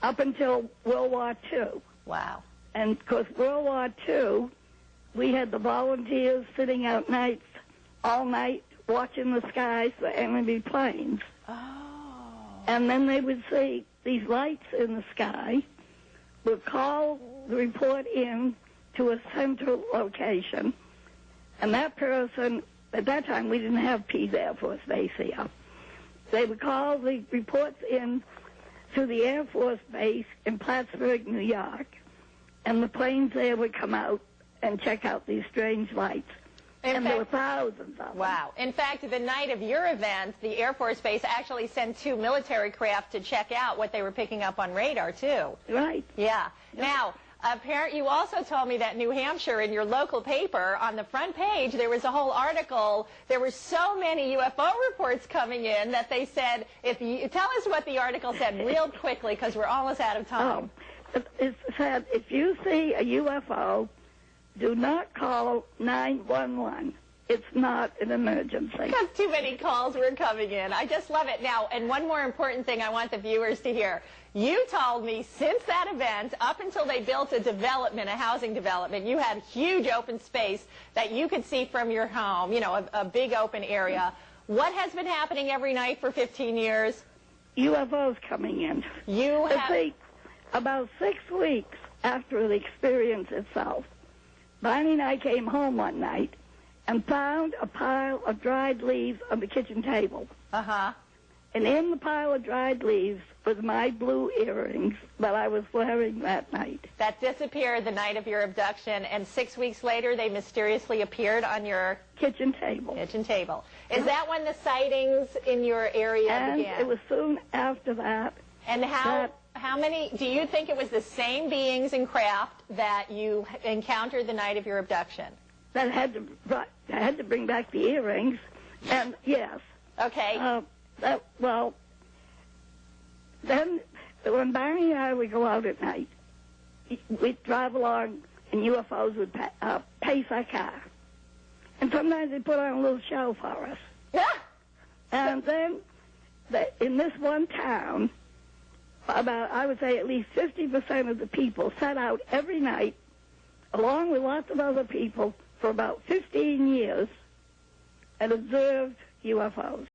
[SPEAKER 2] up until World War II.
[SPEAKER 1] Wow.
[SPEAKER 2] And because World War II, we had the volunteers sitting out nights, all night, watching the skies for enemy planes.
[SPEAKER 1] Oh.
[SPEAKER 2] And then they would see these lights in the sky, would call the report in to a central location, and that person, at that time we didn't have Pease Air Force Base here, they would call the reports in to the Air Force Base in Plattsburgh, New York, and the planes there would come out and check out these strange lights. And there were thousands of them.
[SPEAKER 1] Wow. In fact, the night of your event, the Air Force Base actually sent 2 military craft to check out what they were picking up on radar, too.
[SPEAKER 2] Right.
[SPEAKER 1] Yeah. Now, apparently, you also told me that New Hampshire, in your local paper, on the front page, there was a whole article. There were so many UFO reports coming in that they said, tell us what the article said real quickly, because we're almost out of time.
[SPEAKER 2] It said, if you see a UFO, do not call 911. It's not an emergency.
[SPEAKER 1] Because too many calls were coming in. I just love it. Now, and one more important thing I want the viewers to hear. You told me since that event, up until they built a housing development, you had huge open space that you could see from your home, a big open area. What has been happening every night for 15 years?
[SPEAKER 2] UFOs coming in.
[SPEAKER 1] You have...
[SPEAKER 2] See, about 6 weeks after the experience itself, Barney and I came home one night and found a pile of dried leaves on the kitchen table.
[SPEAKER 1] Uh-huh.
[SPEAKER 2] And in the pile of dried leaves was my blue earrings that I was wearing that night.
[SPEAKER 1] That disappeared the night of your abduction, and 6 weeks later they mysteriously appeared on your
[SPEAKER 2] kitchen table.
[SPEAKER 1] kitchen table. Is that when the sightings in your area
[SPEAKER 2] And
[SPEAKER 1] began?
[SPEAKER 2] it was soon after that.
[SPEAKER 1] And how many, do you think it was the same beings in Kraft that you encountered the night of your abduction?
[SPEAKER 2] That I had to bring back the earrings, and yes.
[SPEAKER 1] Okay.
[SPEAKER 2] Then when Barney and I would go out at night, we'd drive along, and UFOs would pace our car. And sometimes they'd put on a little show for us.
[SPEAKER 1] Yeah.
[SPEAKER 2] And then in this one town, I would say at least 50% of the people set out every night, along with lots of other people, for about 15 years and observed UFOs.